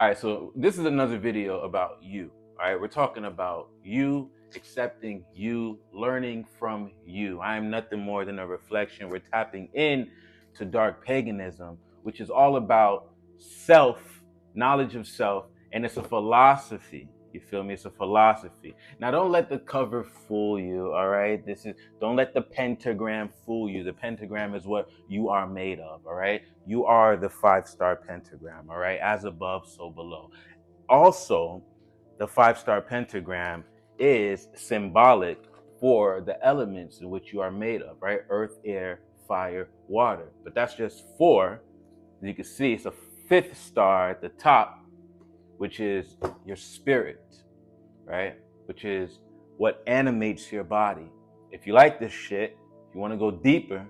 All right, so this is another video about you. All right, we're talking about you, accepting you, learning from you. I am nothing more than a reflection. We're tapping in to dark paganism, which is all about self, knowledge of self, and it's a philosophy. You feel me? It's a philosophy. Now, don't let the cover fool you. All right, don't let the pentagram fool you. The pentagram is what you are made of. All right, you are the 5-star pentagram. All right, as above, so below. Also, the 5-star pentagram is symbolic for the elements in which you are made of, right? Earth, air, fire, water. But that's just 4. As you can see, it's a 5th star at the top, which is your spirit, right? Which is what animates your body. If you like this shit, if you want to go deeper,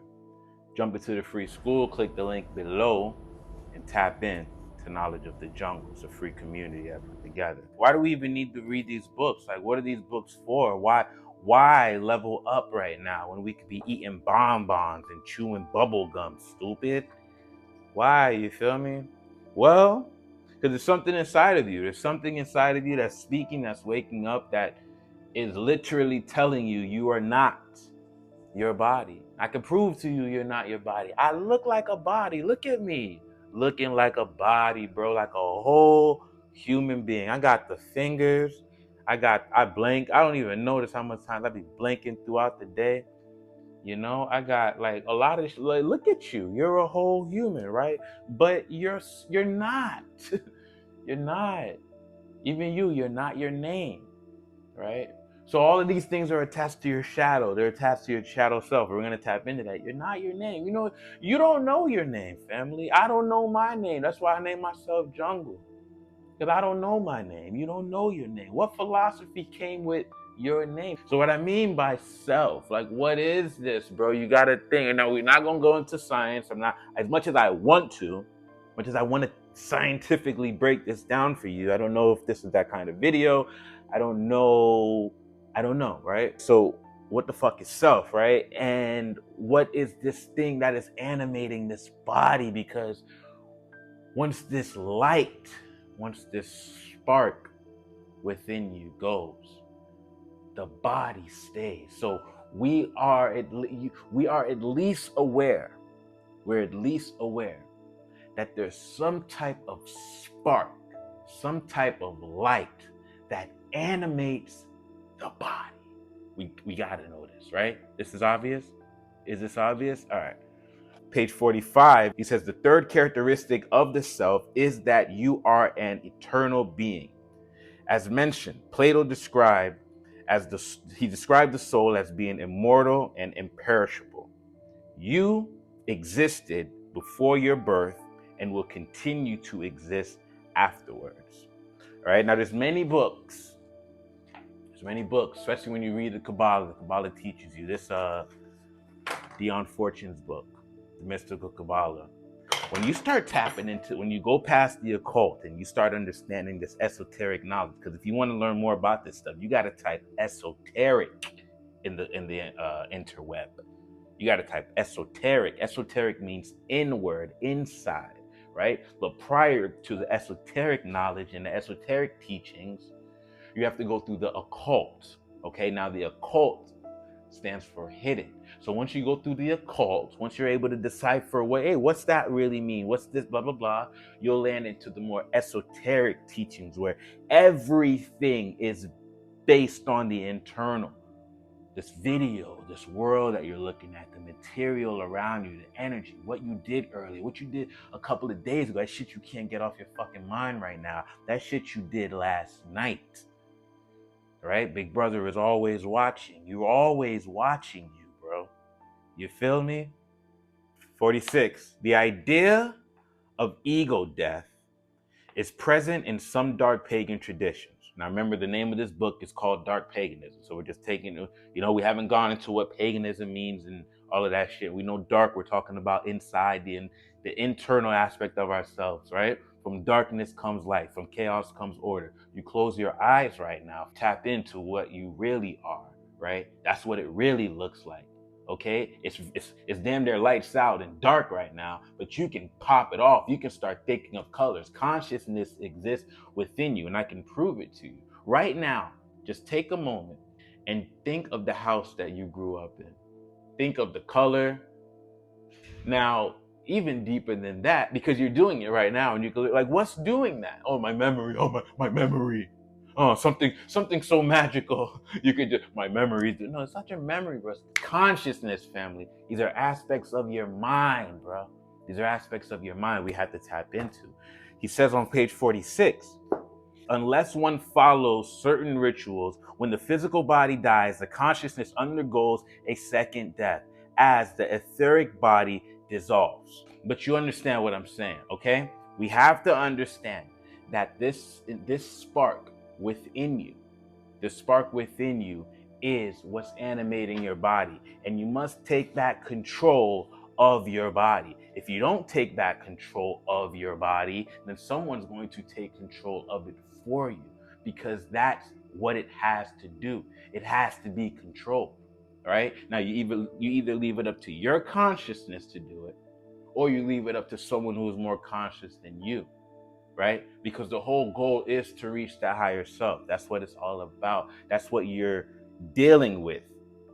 jump into the free school, click the link below, and tap in to Knowledge of the Jungle. It's a free community I put together. Why do we even need to read these books? Like, what are these books for? Why level up right now when we could be eating bonbons and chewing bubble gum, stupid? Why, you feel me? Well, because there's something inside of you. There's something inside of you that's speaking, that's waking up, that is literally telling you you are not your body. I can prove to you you're not your body. I look like a body. Look at me. Looking like a body, bro, like a whole human being. I got the fingers. I blink. I don't even notice how much times I be blinking throughout the day. You know, I got like a lot of like, look at you. You're a whole human, right? But you're not. You're not. Even you're not your name, right? So all of these things are attached to your shadow. They're attached to your shadow self. We're going to tap into that. You're not your name. You know, you don't know your name, family. I don't know my name. That's why I named myself Jungle. Because I don't know my name. You don't know your name. What philosophy came with your name? So what I mean by self, like, what is this, bro? You got to think. Now, we're not going to go into science. I'm not, as much as I want to, much as I want to scientifically break this down for you. I don't know if this is that kind of video. I don't know, right? So what the fuck is self, right? And what is this thing that is animating this body? Because once this light, once this spark within you goes, the body stays. So we are at least aware. We're at least aware that there's some type of spark, some type of light that animates the body. We gotta know this, right? This is obvious? Is this obvious? All right. Page 45, he says the third characteristic of the self is that you are an eternal being. As mentioned, Plato described the soul as being immortal and imperishable. You existed before your birth and will continue to exist afterwards. All right, now there's many books, especially when you read the Kabbalah. The Kabbalah teaches you this, Dion Fortune's book, The Mystical Kabbalah. When you start tapping into, when you go past the occult and you start understanding this esoteric knowledge, because if you want to learn more about this stuff, you got to type esoteric in the interweb. You got to type esoteric. Esoteric means inward, inside, right? But prior to the esoteric knowledge and the esoteric teachings, you have to go through the occult. Okay, now the occult stands for hidden. So once you go through the occult, once you're able to decipher, well, hey, what's that really mean? What's this, blah, blah, blah, you'll land into the more esoteric teachings where everything is based on the internal. This video, this world that you're looking at, the material around you, the energy, what you did earlier, what you did a couple of days ago, that shit you can't get off your fucking mind right now, that shit you did last night, right? Big brother is always watching. You're always watching you, bro. You feel me? 46. The idea of ego death is present in some dark pagan traditions. Now remember, the name of this book is called Dark Paganism. So we're just taking, we haven't gone into what paganism means and all of that shit. We know dark, we're talking about inside the internal aspect of ourselves, right? From darkness comes light, from chaos comes order. You close your eyes right now, tap into what you really are, right? That's what it really looks like, Okay, it's damn near lights out and dark right now, but you can pop it off. You can start thinking of colors. Consciousness exists within you, and I can prove it to you right now. Just take a moment and think of the house that you grew up in. Think of the color. Now, even deeper than that, because you're doing it right now, and you go like, what's doing that? Oh, my memory. Oh, my memory. Oh, something so magical. You could just my memories. No, it's not your memory, bro. It's consciousness, family. These are aspects of your mind, bro. These are aspects of your mind we have to tap into. He says on page 46, unless one follows certain rituals, when the physical body dies, the consciousness undergoes a second death as the etheric body dissolves. But you understand what I'm saying, okay? We have to understand that this spark within you, the spark within you is what's animating your body, and you must take back control of your body. If you don't take back control of your body, then someone's going to take control of it for you, because that's what it has to do. It has to be controlled. Right? Now you either leave it up to your consciousness to do it, or you leave it up to someone who is more conscious than you. Right? Because the whole goal is to reach that higher self. That's what it's all about. That's what you're dealing with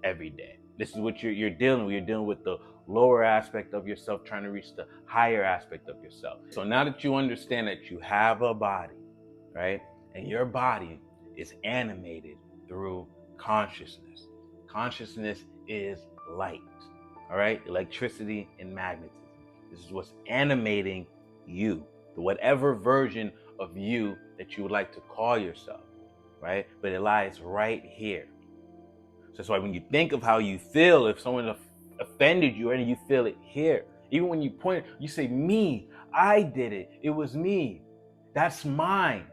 every day. This is what you're dealing with. You're dealing with the lower aspect of yourself, trying to reach the higher aspect of yourself. So now that you understand that you have a body, right? And your body is animated through consciousness. Consciousness is light, all right? Electricity and magnetism. This is what's animating you, whatever version of you that you would like to call yourself, right? But it lies right here. So that's why when you think of how you feel, if someone offended you, and you feel it here. Even when you point, you say, me, I did it. It was me. That's mine.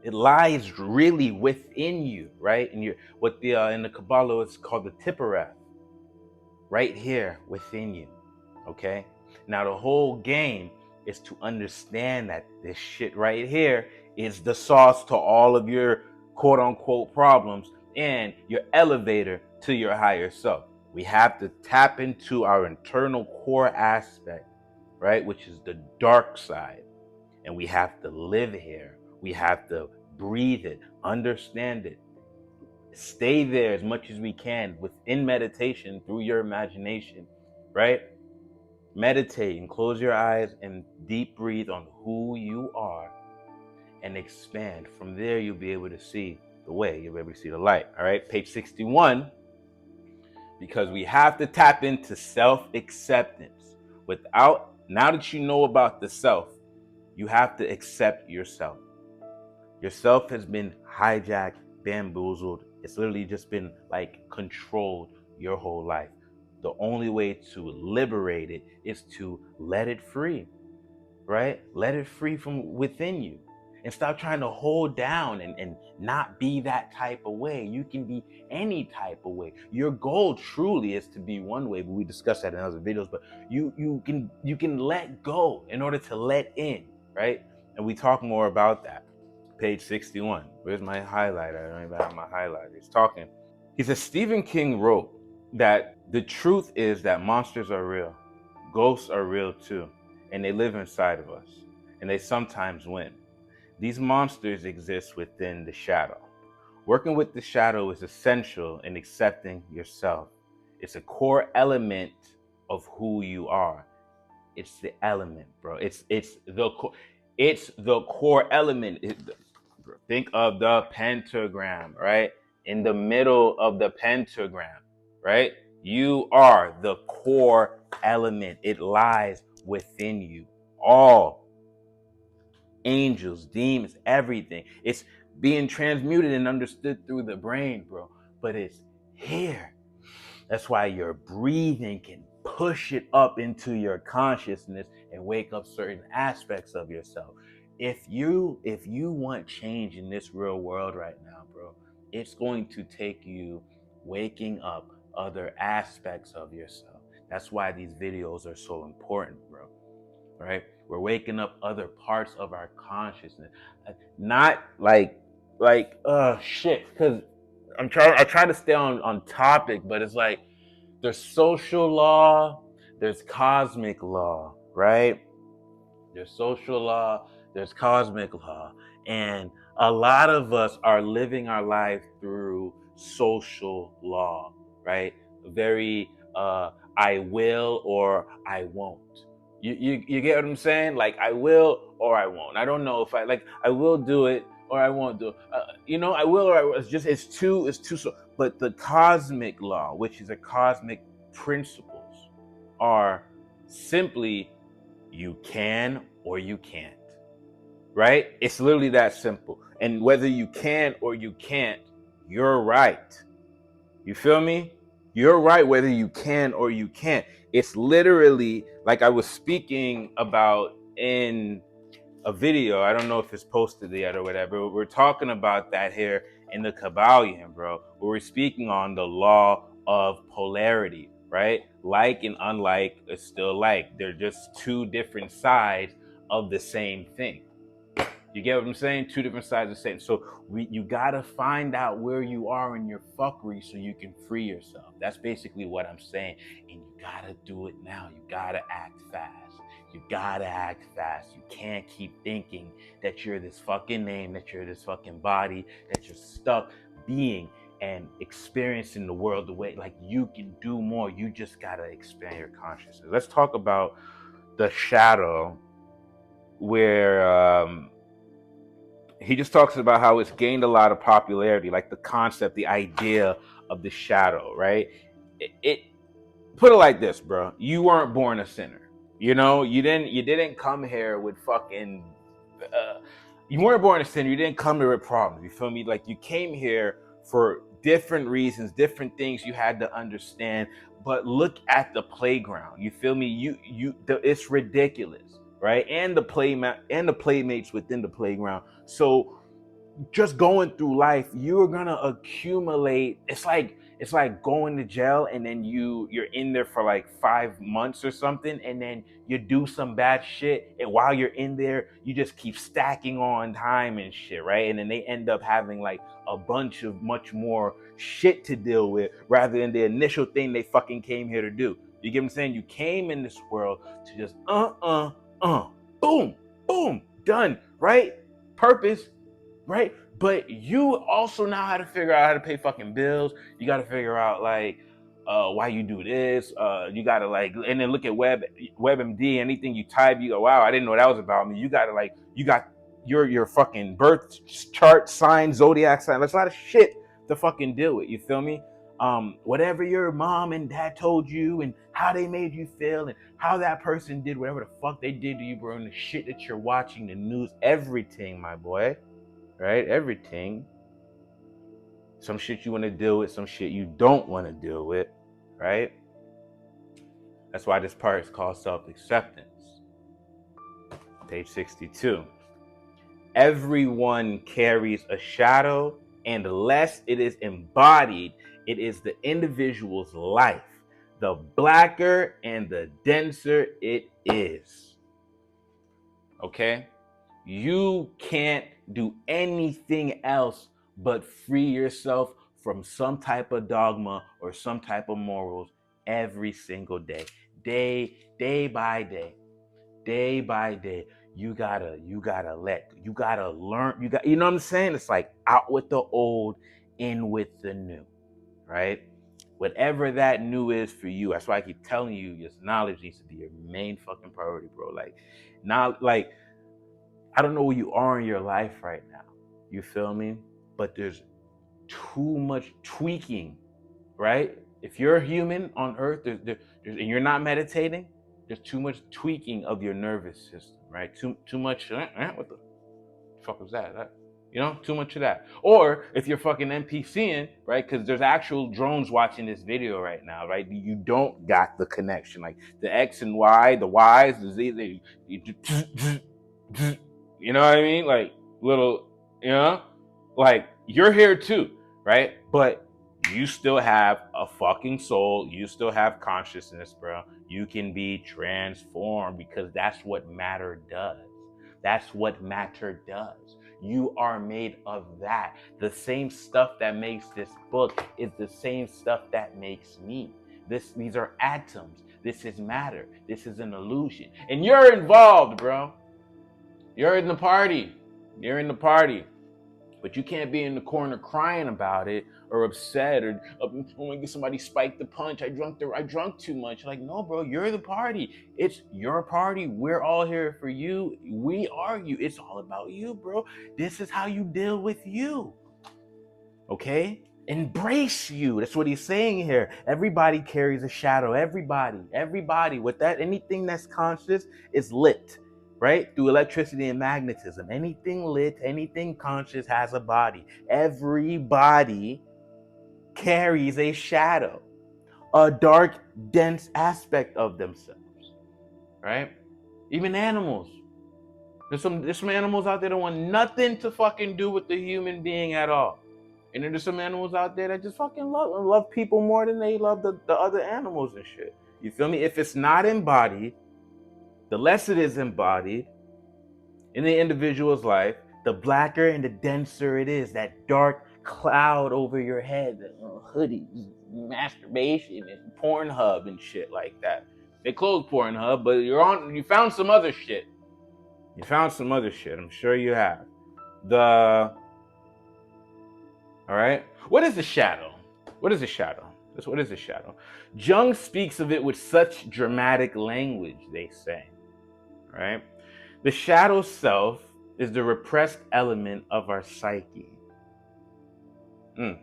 It lies really within you, right? And what the in the Kabbalah is called the Tiphareth, right here within you. Okay. Now the whole game is to understand that this shit right here is the sauce to all of your quote unquote problems and your elevator to your higher self. We have to tap into our internal core aspect, right? Which is the dark side. And we have to live here. We have to breathe it, understand it, stay there as much as we can within meditation through your imagination, right? Meditate and close your eyes and deep breathe on who you are and expand. From there, you'll be able to see the way. You'll be able to see the light. All right, page 61, because we have to tap into self-acceptance. Now that you know about the self, you have to accept yourself. Yourself has been hijacked, bamboozled. It's literally just been like controlled your whole life. The only way to liberate it is to let it free, right? Let it free from within you and stop trying to hold down and not be that type of way. You can be any type of way. Your goal truly is to be one way, but we discussed that in other videos, but you can let go in order to let in, right? And we talk more about that. Page 61. Where's my highlighter? I don't even have my highlighter. He's talking. He says, Stephen King wrote that the truth is that monsters are real. Ghosts are real too. And they live inside of us. And they sometimes win. These monsters exist within the shadow. Working with the shadow is essential in accepting yourself. It's a core element of who you are. It's the element, bro. It's the core element. Think of the pentagram, right? In the middle of the pentagram, right? You are the core element. It lies within you. All angels, demons, everything. It's being transmuted and understood through the brain, bro. But it's here. That's why your breathing can push it up into your consciousness and wake up certain aspects of yourself. If you want change in this real world right now, bro, it's going to take you waking up other aspects of yourself. That's why these videos are so important, bro. Right? We're waking up other parts of our consciousness. Not shit, because I try to stay on topic, but it's like There's social law, there's cosmic law, right? There's social law, there's cosmic law. And a lot of us are living our life through social law, right? Very I will or I won't. You get what I'm saying? Like I will or I won't. I don't know if I will do it or I won't do it. I will or I won't. It's too so. But the cosmic law, which is a cosmic principles, are simply you can or you can't, right? It's literally that simple. And whether you can or you can't, you're right. You feel me? You're right whether you can or you can't. It's literally like I was speaking about in a video. I don't know if it's posted yet or whatever. We're talking about that here in the Kabbalion, bro. Where we're speaking on the law of polarity, right? Like and unlike is still like. They're just two different sides of the same thing. You get what I'm saying? Two different sides of the same. So you gotta find out where you are in your fuckery so you can free yourself. That's basically what I'm saying. And you gotta do it now. You gotta act fast. You gotta act fast. You can't keep thinking that you're this fucking name, that you're this fucking body, that you're stuck being and experiencing the world the way like you can do more. You just gotta expand your consciousness. Let's talk about the shadow, where he just talks about how it's gained a lot of popularity, like the concept, the idea of the shadow, right? It put it like this, bro. You weren't born a sinner. You didn't come here with fucking you weren't born a sinner. You didn't come here with problems. You feel me? Like you came here for different reasons, different things you had to understand. But look at the playground. You feel me? It's ridiculous, right? And the playmates within the playground. So just going through life, you're gonna accumulate. It's like going to jail and then you're in there for like 5 months or something, and then you do some bad shit, and while you're in there you just keep stacking on time and shit, right? And then they end up having like a bunch of much more shit to deal with rather than the initial thing they fucking came here to do. You get what I'm saying? You came in this world to just boom, boom, done, right? Purpose, right? But you also now how to figure out how to pay fucking bills. You got to figure out like why you do this. You got to like, and then look at WebMD. Anything you type, you go, wow, I didn't know that was about me. You got to like, you got your fucking birth chart sign, zodiac sign. That's a lot of shit to fucking deal with. You feel me? Whatever your mom and dad told you and how they made you feel and how that person did whatever the fuck they did to you, bro, and the shit that you're watching, the news, everything, my boy. Right? Everything. Some shit you want to deal with, some shit you don't want to deal with, right? That's why this part is called self-acceptance. Page 62. Everyone carries a shadow, and unless it is embodied, it is the individual's life. The blacker and the denser it is. Okay? You can't do anything else but free yourself from some type of dogma or some type of morals every single day. Day by day. Day by day. You gotta learn, you know what I'm saying? It's like out with the old, in with the new, right? Whatever that new is for you. That's why I keep telling you, this knowledge needs to be your main fucking priority, bro. Like, now, like, I don't know where you are in your life right now. You feel me? But there's too much tweaking, right? If you're a human on earth, and you're not meditating, there's too much tweaking of your nervous system, right? Too much. What the fuck was that? Too much of that. Or if you're fucking NPCing, right? Because there's actual drones watching this video right now, right? You don't got the connection, like the X and Y, the Y's, the Z. You know what I mean? Like little, like you're here too, right? But you still have a fucking soul. You still have consciousness, bro. You can be transformed because that's what matter does. That's what matter does. You are made of that. The same stuff that makes this book is the same stuff that makes me. These are atoms. This is matter. This is an illusion. And you're involved, bro. You're in the party. You're in the party. But you can't be in the corner crying about it or upset or when somebody spiked the punch. I drunk too much. Like, no, bro, you're the party. It's your party. We're all here for you. We are you. It's all about you, bro. This is how you deal with you. Okay? Embrace you. That's what he's saying here. Everybody carries a shadow. Everybody. With that, anything that's conscious is lit. Right? Through electricity and magnetism. Anything lit, anything conscious has a body. Everybody carries a shadow, a dark, dense aspect of themselves. Right? Even animals. There's some animals out there that want nothing to fucking do with the human being at all. And there's some animals out there that just fucking love people more than they love the other animals and shit. You feel me? If it's not embodied, the less it is embodied in the individual's life, the blacker and the denser it is. That dark cloud over your head, hoodies, masturbation, and Pornhub and shit like that. They closed Pornhub, but you found some other shit. You found some other shit. I'm sure you have. All right. What is the shadow? What is a shadow? What is a shadow? Jung speaks of it with such dramatic language, they say. Right? The shadow self is the repressed element of our psyche. Can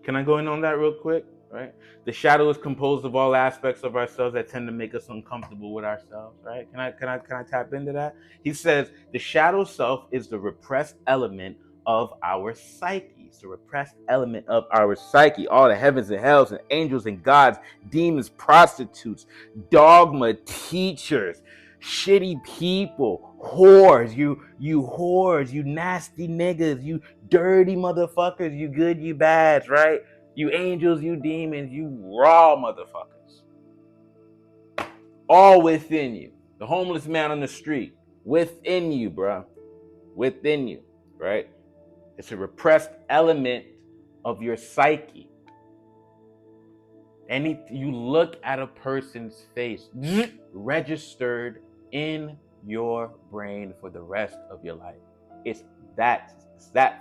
I go in on that real quick? Right? The shadow is composed of all aspects of ourselves that tend to make us uncomfortable with ourselves. Right? Can I tap into that? He says the shadow self is the repressed element of our psyche. It's the repressed element of our psyche. All the heavens and hells and angels and gods, demons, prostitutes, dogma teachers, shitty people, whores, you whores, you nasty niggas, you dirty motherfuckers, you good, you bad, right? You angels, you demons, you raw motherfuckers. All within you. The homeless man on the street, within you, bro. Within you, right? It's a repressed element of your psyche. You look at a person's face, registered in your brain for the rest of your life. It's that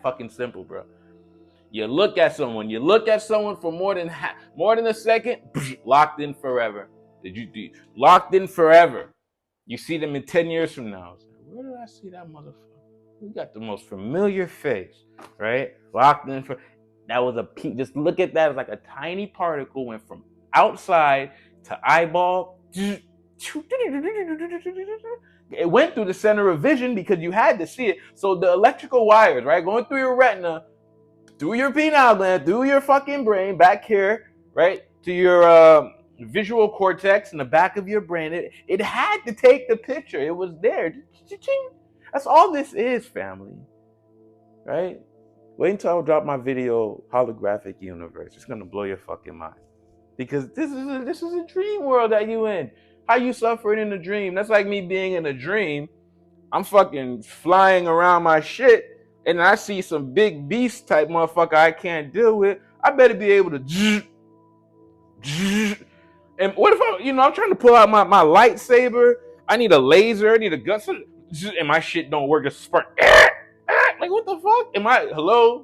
fucking simple, bro. You look at someone for more than a second, locked in forever. Locked in forever? You see them in 10 years from now. Where did I see that motherfucker? We got the most familiar face, right? Locked in for that was a peak. Just look at that as like a tiny particle went from outside to eyeball. It went through the center of vision because you had to see it. So the electrical wires, right, going through your retina, through your pineal gland, through your fucking brain, back here, right, to your visual cortex in the back of your brain. It had to take the picture. It was there. That's all this is, family. Right? Wait until I drop my video, Holographic Universe. It's gonna blow your fucking mind. Because this is a dream world that you in. How you suffering in a dream? That's like me being in a dream. I'm fucking flying around my shit, and I see some big beast type motherfucker I can't deal with. I better be able to. And what if I'm trying to pull out my lightsaber? I need a laser. I need a gun. And my shit don't work. Just spark. Like, what the fuck?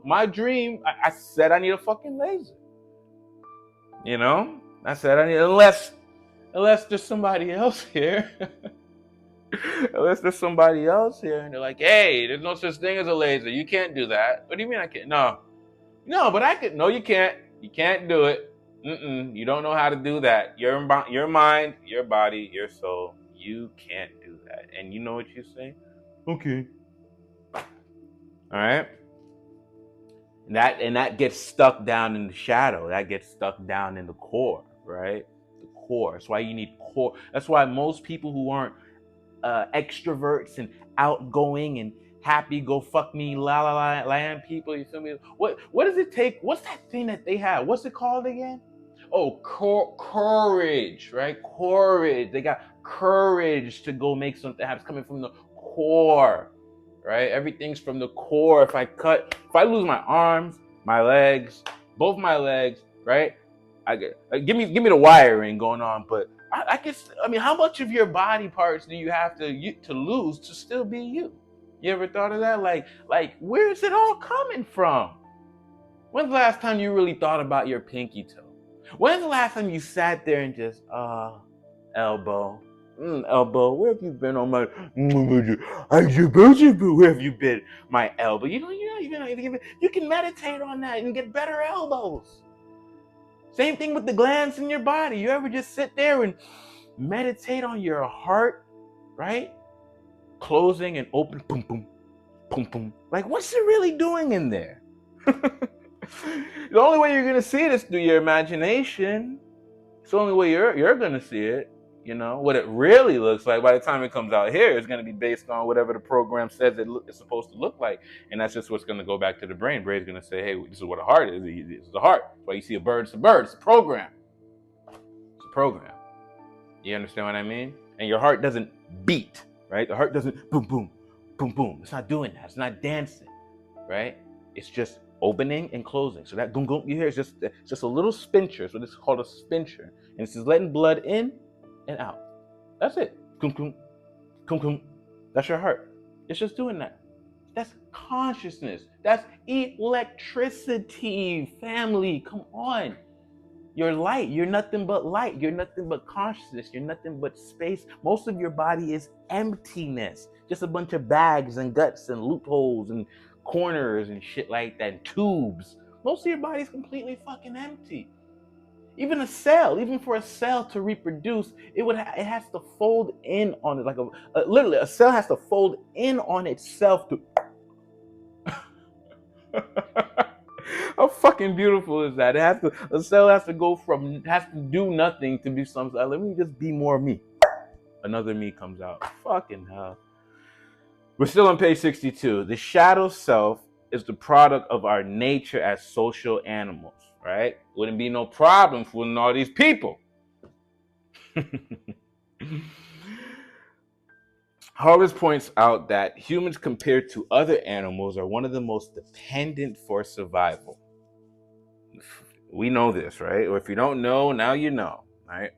My dream, I said I need a fucking laser. I said I need, unless there's somebody else here. Unless there's somebody else here. And they're like, hey, there's no such thing as a laser. You can't do that. What do you mean I can't? No, but I could. No, you can't. You can't do it. You don't know how to do that. Your mind, your body, your soul, you can't do that. And you know what you say? Okay. All right. And that gets stuck down in the shadow. That gets stuck down in the core, right? The core. That's why you need core. That's why most people who aren't extroverts and outgoing and happy go fuck me la la la land people, you feel me? What does it take? What's that thing that they have? What's it called again? Oh, courage, right? Courage. They got courage to go make something happen. It's coming from the core, right? Everything's from the core. If I lose my arms, my legs, both my legs, right? give me the wiring going on, but I guess I mean, how much of your body parts do you have to lose to still be you? You ever thought of that? Like where is it all coming from? When's the last time you really thought about your pinky toe? When's the last time you sat there and just elbow, elbow, where have you been on my? Where have you been, my elbow? You can meditate on that and get better elbows. Same thing with the glands in your body. You ever just sit there and meditate on your heart, right? Closing and open, boom, boom, boom, boom. Like, what's it really doing in there? The only way you're gonna see it is through your imagination. It's the only way you're gonna see it. You know what it really looks like. By the time it comes out here, it's gonna be based on whatever the program says it's supposed to look like, and that's just what's gonna go back to the brain. Brain's gonna say, "Hey, this is what a heart is. It's the heart." That's why you see a bird. It's a bird. It's a program. It's a program. You understand what I mean? And your heart doesn't beat, right? The heart doesn't boom, boom, boom, boom. It's not doing that. It's not dancing, right? It's just opening and closing. So that goom goom you hear is just a little spincher. So this is called a spincher, and it's just letting blood in and out. That's it. Goom goom, goom goom. That's your heart. It's just doing that. That's consciousness. That's electricity, family. Come on. You're light. You're nothing but light. You're nothing but consciousness. You're nothing but space. Most of your body is emptiness. Just a bunch of bags and guts and loopholes and corners and shit like that, and tubes. Most of your body's completely fucking empty. Even a cell, even for a cell to reproduce, it has to fold in on it, like literally a cell has to fold in on itself to. How fucking beautiful is that? A cell has to do nothing to be something. Let me just be more me. Another me comes out. Fucking hell. We're still on page 62. The shadow self is the product of our nature as social animals, right? Wouldn't be no problem fooling all these people. Harvest points out that humans compared to other animals are one of the most dependent for survival. We know this, right? Or if you don't know, now you know, right?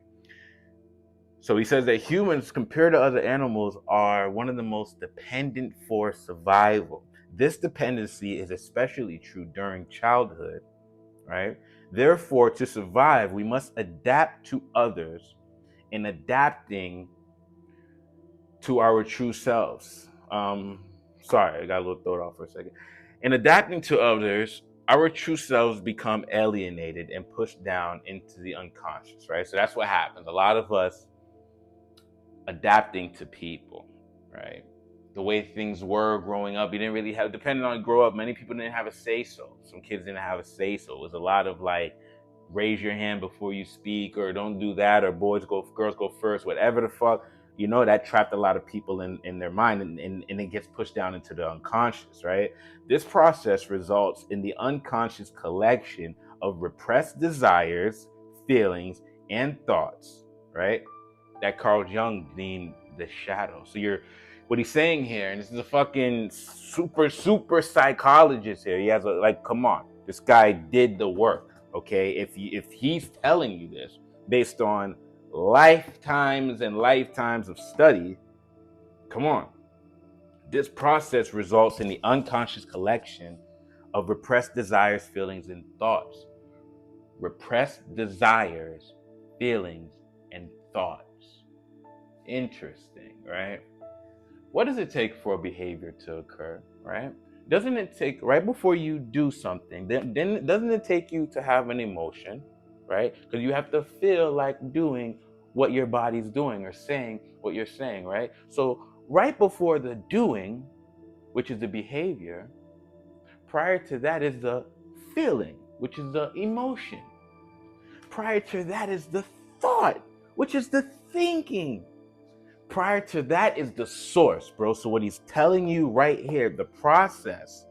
So he says that humans, compared to other animals, are one of the most dependent for survival. This dependency is especially true during childhood, right? Therefore, to survive, we must adapt to others in adapting to our true selves. Sorry, I got a little thrown off for a second. In adapting to others, our true selves become alienated and pushed down into the unconscious, right? So that's what happens. A lot of us adapting to people, right? The way things were growing up, you didn't really have, depending on grow up, many people didn't have a say-so. Some kids didn't have a say-so. It was a lot of like, raise your hand before you speak, or don't do that, or girls go first, whatever the fuck. You know, that trapped a lot of people in their mind, and it gets pushed down into the unconscious, right? This process results in the unconscious collection of repressed desires, feelings, and thoughts, right? That Carl Jung deemed the shadow. So what he's saying here, and this is a fucking super psychologist here. He has come on, this guy did the work, okay? If he's telling you this based on lifetimes and lifetimes of study, come on. This process results in the unconscious collection of repressed desires, feelings, and thoughts. Repressed desires, feelings, and thoughts. Interesting, right? What does it take for a behavior to occur, right? Doesn't it take, right before you do something, then doesn't it take you to have an emotion, right? Because you have to feel like doing what your body's doing or saying what you're saying, right? So right before the doing, which is the behavior, prior to that is the feeling, which is the emotion. Prior to that is the thought, which is the thinking. Prior to that is the source, bro. So what he's telling you right here, the process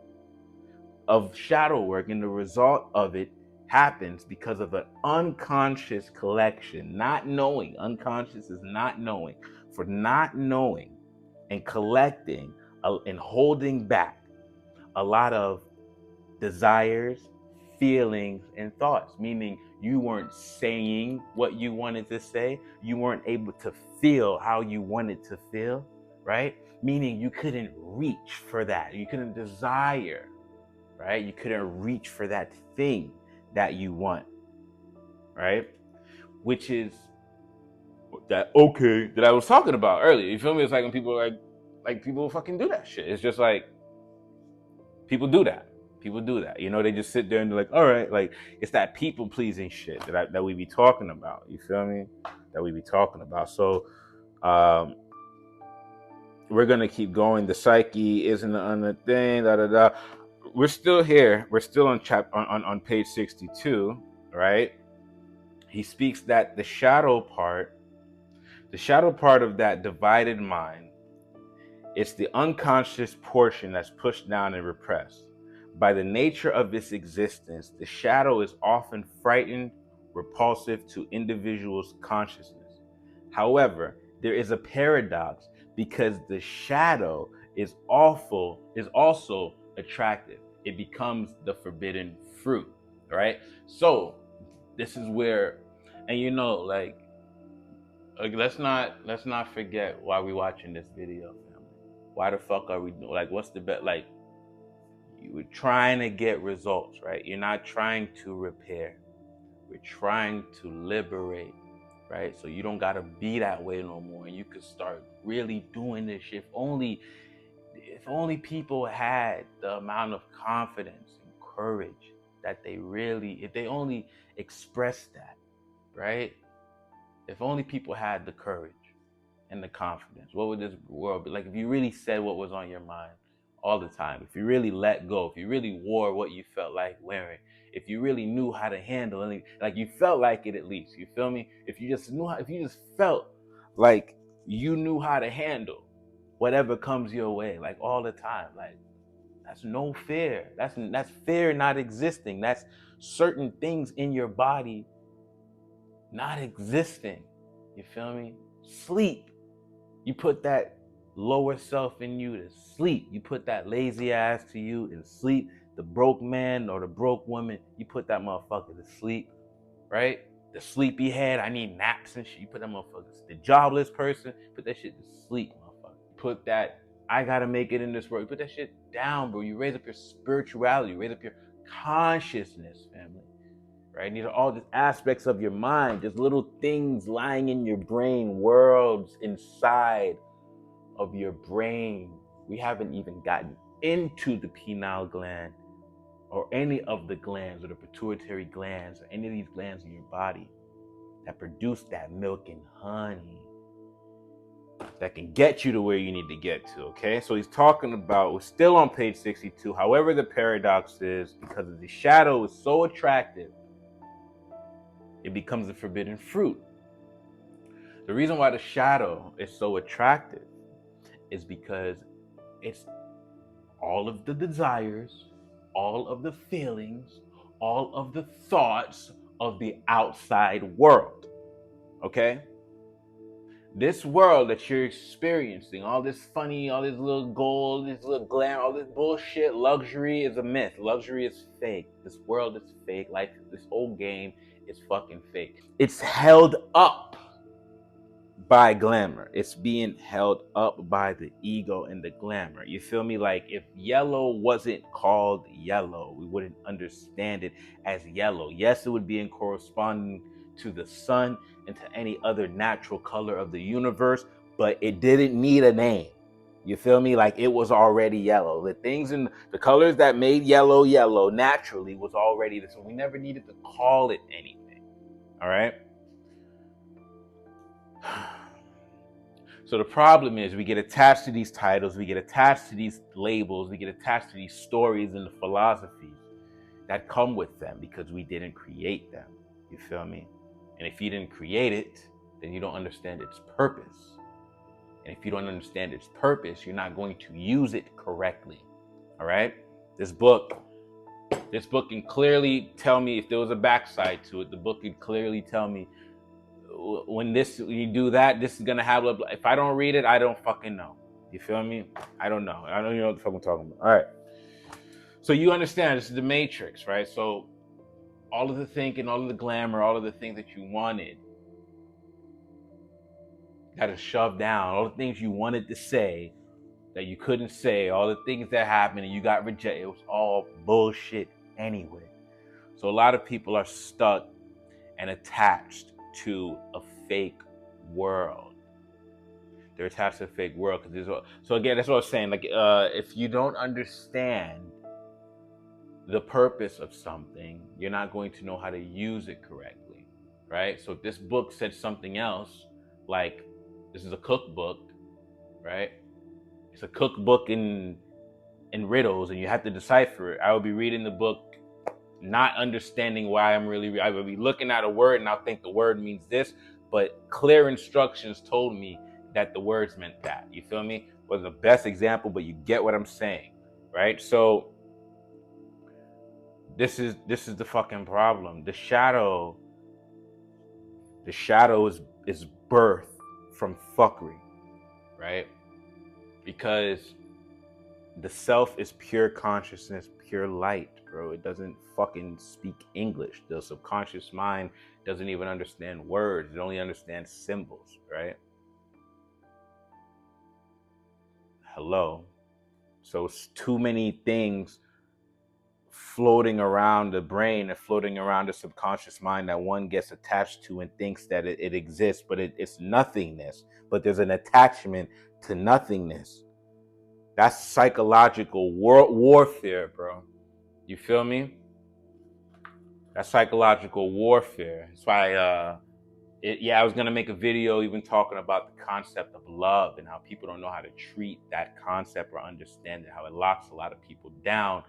of shadow work and the result of it happens because of an unconscious collection, not knowing. Unconscious is not knowing. For not knowing and collecting and holding back a lot of desires, feelings, and thoughts, meaning You weren't saying what you wanted to say. You weren't able to feel how you wanted to feel, right? Meaning you couldn't reach for that. You couldn't desire, right? You couldn't reach for that thing that you want, right? Which is that okay that I was talking about earlier. You feel me? It's like when people are like people fucking do that shit. It's just like people do that. People do that. You know, they just sit there and they're like, all right, like it's that people pleasing shit that we be talking about. You feel me? That we be talking about. So we're gonna keep going. The psyche isn't on the thing, da da da. We're still here. We're still on on page 62, right? He speaks that the shadow part of that divided mind, it's the unconscious portion that's pushed down and repressed. By the nature of its existence, the shadow is often frightened, repulsive to individuals' consciousness. However, there is a paradox because the shadow is also attractive. It becomes the forbidden fruit, right? So this is where, and you know, like let's not forget why we watching this video, family. Why the fuck are we doing? Like, what's the bet? Like, you were trying to get results, right? You're not trying to repair. We're trying to liberate, right? So you don't gotta be that way no more, and you could start really doing this shit. If only people had the amount of confidence and courage that if they only expressed that, right? If only people had the courage and the confidence, what would this world be like? If you really said what was on your mind all the time, if you really let go, if you really wore what you felt like wearing, if you really knew how to handle it, like you felt like it at least, you feel me? If you just felt like you knew how to handle whatever comes your way, like all the time, like that's no fear. That's fear not existing. That's certain things in your body not existing. You feel me? Sleep. You put that lower self in you to sleep. You put that lazy ass to you in sleep. The broke man or the broke woman, you put that motherfucker to sleep, right? The sleepy head, I need naps and shit. You put that motherfucker. The jobless person, put that shit to sleep, motherfucker. Put that, I gotta make it in this world. You put that shit down, bro. You raise up your spirituality. You raise up your consciousness, family. Right? These are all just aspects of your mind, just little things lying in your brain, worlds inside of your brain. We haven't even gotten into the pineal gland or any of the glands or the pituitary glands or any of these glands in your body that produce that milk and honey that can get you to where you need to get to, okay? So he's talking about, we're still on page 62. However, the paradox is because the shadow is so attractive, it becomes the forbidden fruit. The reason why the shadow is so attractive is because it's all of the desires, all of the feelings, all of the thoughts of the outside world, okay? This world that you're experiencing, all this funny, all this little gold, this little glam, all this bullshit, luxury is a myth. Luxury is fake. This world is fake. Life, this whole game is fucking fake. It's held up by glamour. It's being held up by the ego and the glamour. You feel me? Like if yellow wasn't called yellow, we wouldn't understand it as yellow. Yes, it would be in corresponding to the sun and to any other natural color of the universe, but it didn't need a name. You feel me? Like it was already yellow. The things in the colors that made yellow yellow naturally was already this. So we never needed to call it anything. All right. So the problem is we get attached to these titles, we get attached to these labels, we get attached to these stories and the philosophies that come with them because we didn't create them. You feel me? And if you didn't create it, then you don't understand its purpose. And if you don't understand its purpose, you're not going to use it correctly. All right? This book can clearly tell me if there was a backside to it. The book can clearly tell me when you do that, this is gonna have a. If I don't read it, I don't fucking know. You feel me? I don't know. I don't even know what the fuck I'm talking about. All right. So you understand this is the Matrix, right? So all of the thinking, all of the glamour, all of the things that you wanted that is shoved down, all the things you wanted to say that you couldn't say, all the things that happened and you got rejected, it was all bullshit anyway. So a lot of people are stuck and attached to a fake world. They're attached to a fake world because so again, that's what I was saying. Like, if you don't understand the purpose of something, you're not going to know how to use it correctly, right? So if this book said something else, like this is a cookbook, right? It's a cookbook in riddles, and you have to decipher it. I will be reading the book, not understanding why I will be looking at a word and I'll think the word means this, but clear instructions told me that the words meant that. You feel me? Was the best example, but you get what I'm saying, right? So this is the fucking problem. The shadow is birth from fuckery, right? Because the self is pure consciousness, pure light, bro. It doesn't fucking speak English. The subconscious mind doesn't even understand words. It only understands symbols, right? Hello. So it's too many things floating around the brain and floating around the subconscious mind that one gets attached to and thinks that it exists, but it's nothingness. But there's an attachment to nothingness. That's psychological warfare, bro. You feel me? That's psychological warfare. That's why, I was gonna make a video even talking about the concept of love and how people don't know how to treat that concept or understand it, how it locks a lot of people down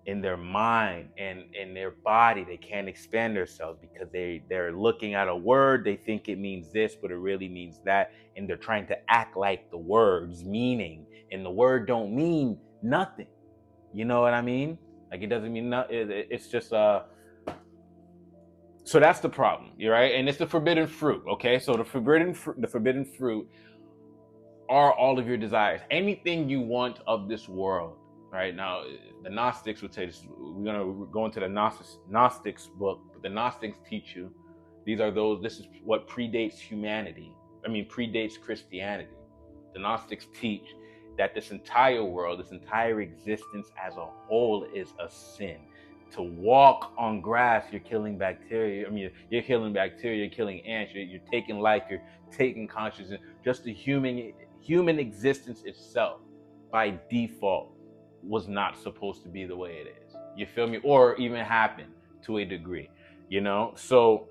in their mind and in their body. They can't expand themselves because they're looking at a word, they think it means this, but it really means that, and they're trying to act like the word's meaning, and the word don't mean nothing. You know what I mean? Like, it doesn't mean nothing. It's just so that's the problem, right? And it's the forbidden fruit. Okay, so the forbidden fruit are all of your desires, anything you want of this world. Right now, the Gnostics would say this. We're gonna go into the Gnostics book, but the Gnostics teach you this is what predates humanity. Predates Christianity. The Gnostics teach that this entire world, this entire existence as a whole is a sin. To walk on grass, you're killing bacteria. You're killing bacteria, you're killing ants, you're taking life, you're taking consciousness. Just the human existence itself, by default, was not supposed to be the way it is. You feel me? Or even happen to a degree, you know? So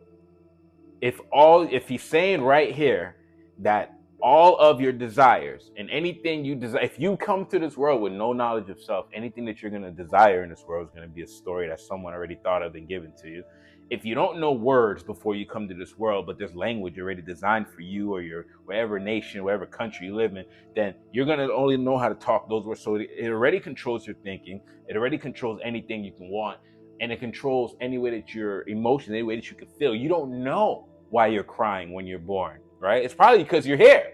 if he's saying right here that all of your desires and anything you desire, if you come to this world with no knowledge of self, anything that you're going to desire in this world is going to be a story that someone already thought of and given to you. If you don't know words before you come to this world, but there's language already designed for you or your whatever nation, whatever country you live in, then you're going to only know how to talk those words. So it already controls your thinking. It already controls anything you can want. And it controls any way that your emotions, any way that you can feel. You don't know why you're crying when you're born, right? It's probably because you're here.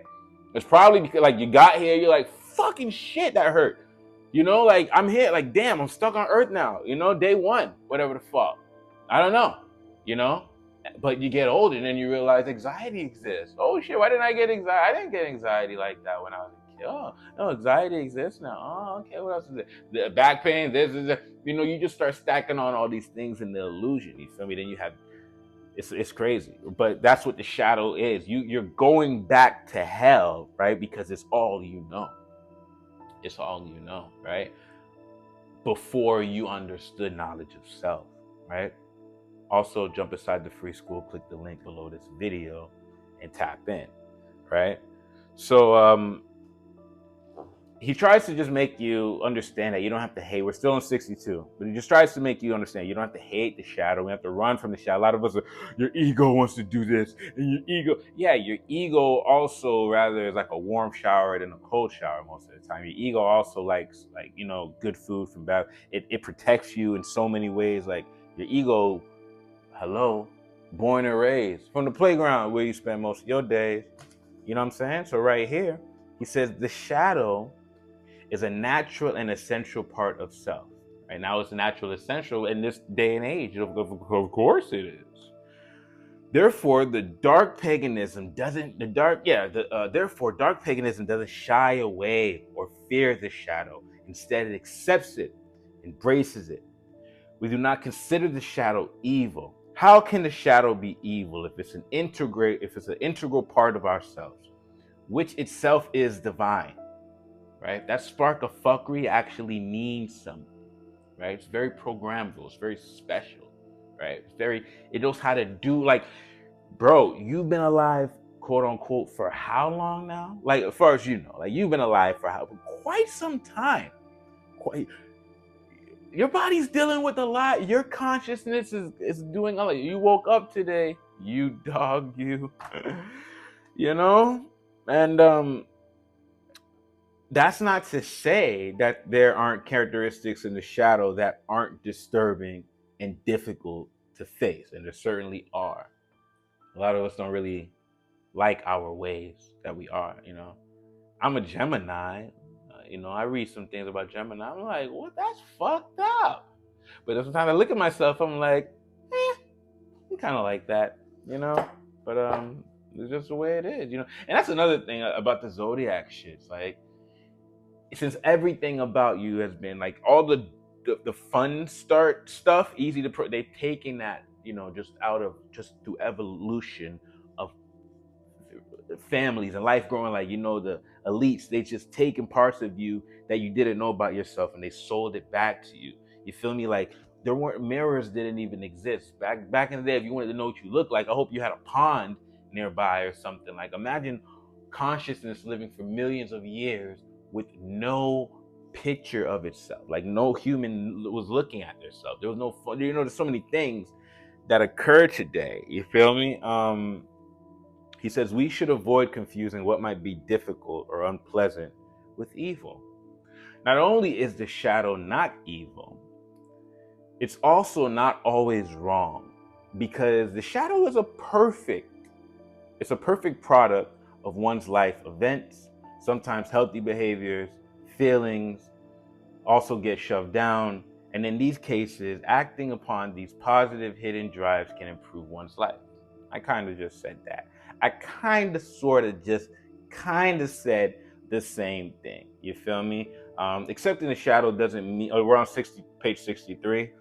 It's probably because, like, you got here, you're like, fucking shit, that hurt. You know, like, I'm here, like, damn, I'm stuck on Earth now. You know, day one, whatever the fuck. I don't know, you know? But you get older and then you realize anxiety exists. Oh shit, why didn't I get anxiety? I didn't get anxiety like that when I was a kid. Oh, no, anxiety exists now. Oh, okay, what else is it? The back pain, this is it. You know, you just start stacking on all these things in the illusion. You feel me? Then you have, it's crazy. But that's what the shadow is. You're going back to hell, right? Because it's all you know. It's all you know, right? Before you understood knowledge of self, right? Also, jump inside the free school, click the link below this video and tap in, right? So he tries to just make you understand that you don't have to hate. We're still in 62, but he just tries to make you understand you don't have to hate the shadow. We have to run from the shadow. A lot of us are, your ego wants to do this, and your ego also rather is like a warm shower than a cold shower most of the time. Your ego also likes, like, you know, good food from bad. It protects you in so many ways. Like, your ego, hello, born and raised from the playground where you spend most of your days. You know what I'm saying? So right here, he says the shadow is a natural and essential part of self. Right now, it's a natural essential in this day and age. Of course, it is. Therefore, dark paganism doesn't shy away or fear the shadow. Instead, it accepts it, embraces it. We do not consider the shadow evil. How can the shadow be evil if it's an integral part of ourselves, which itself is divine? Right? That spark of fuckery actually means something. Right? It's very programmable. It's very special. Right? It knows how to do, like, bro, you've been alive, quote unquote, for how long now? Like, as far as you know, like, you've been alive for quite some time. Your body's dealing with a lot. Your consciousness is doing a lot. You woke up today, you dog, you, you know, and that's not to say that there aren't characteristics in the shadow that aren't disturbing and difficult to face, and there certainly are. A lot of us don't really like our ways that we are, I'm a Gemini. I read some things about Gemini. I'm like, what? That's fucked up. But sometimes I look at myself, I'm like, I'm kind of like that, But it's just the way it is, And that's another thing about the zodiac shit. It's like, since everything about you has been like all the fun start stuff, easy to they've taken that, just through evolution of families and life growing, like, the elites, they just taken parts of you that you didn't know about yourself and they sold it back to you. You feel me? Like, there weren't mirrors, didn't even exist back in the day. If you wanted to know what you look like, I hope you had a pond nearby or something. Like, imagine consciousness living for millions of years with no picture of itself. Like, no human was looking at themselves. There was no fun. There's so many things that occur today. You feel me? He says we should avoid confusing what might be difficult or unpleasant with evil. Not only is the shadow not evil, it's also not always wrong, because the shadow is a perfect product of one's life events. Sometimes healthy behaviors, feelings also get shoved down. And in these cases, acting upon these positive hidden drives can improve one's life. I kind of just said that. I kind of said the same thing. You feel me? Accepting the shadow doesn't mean, we're on page 63.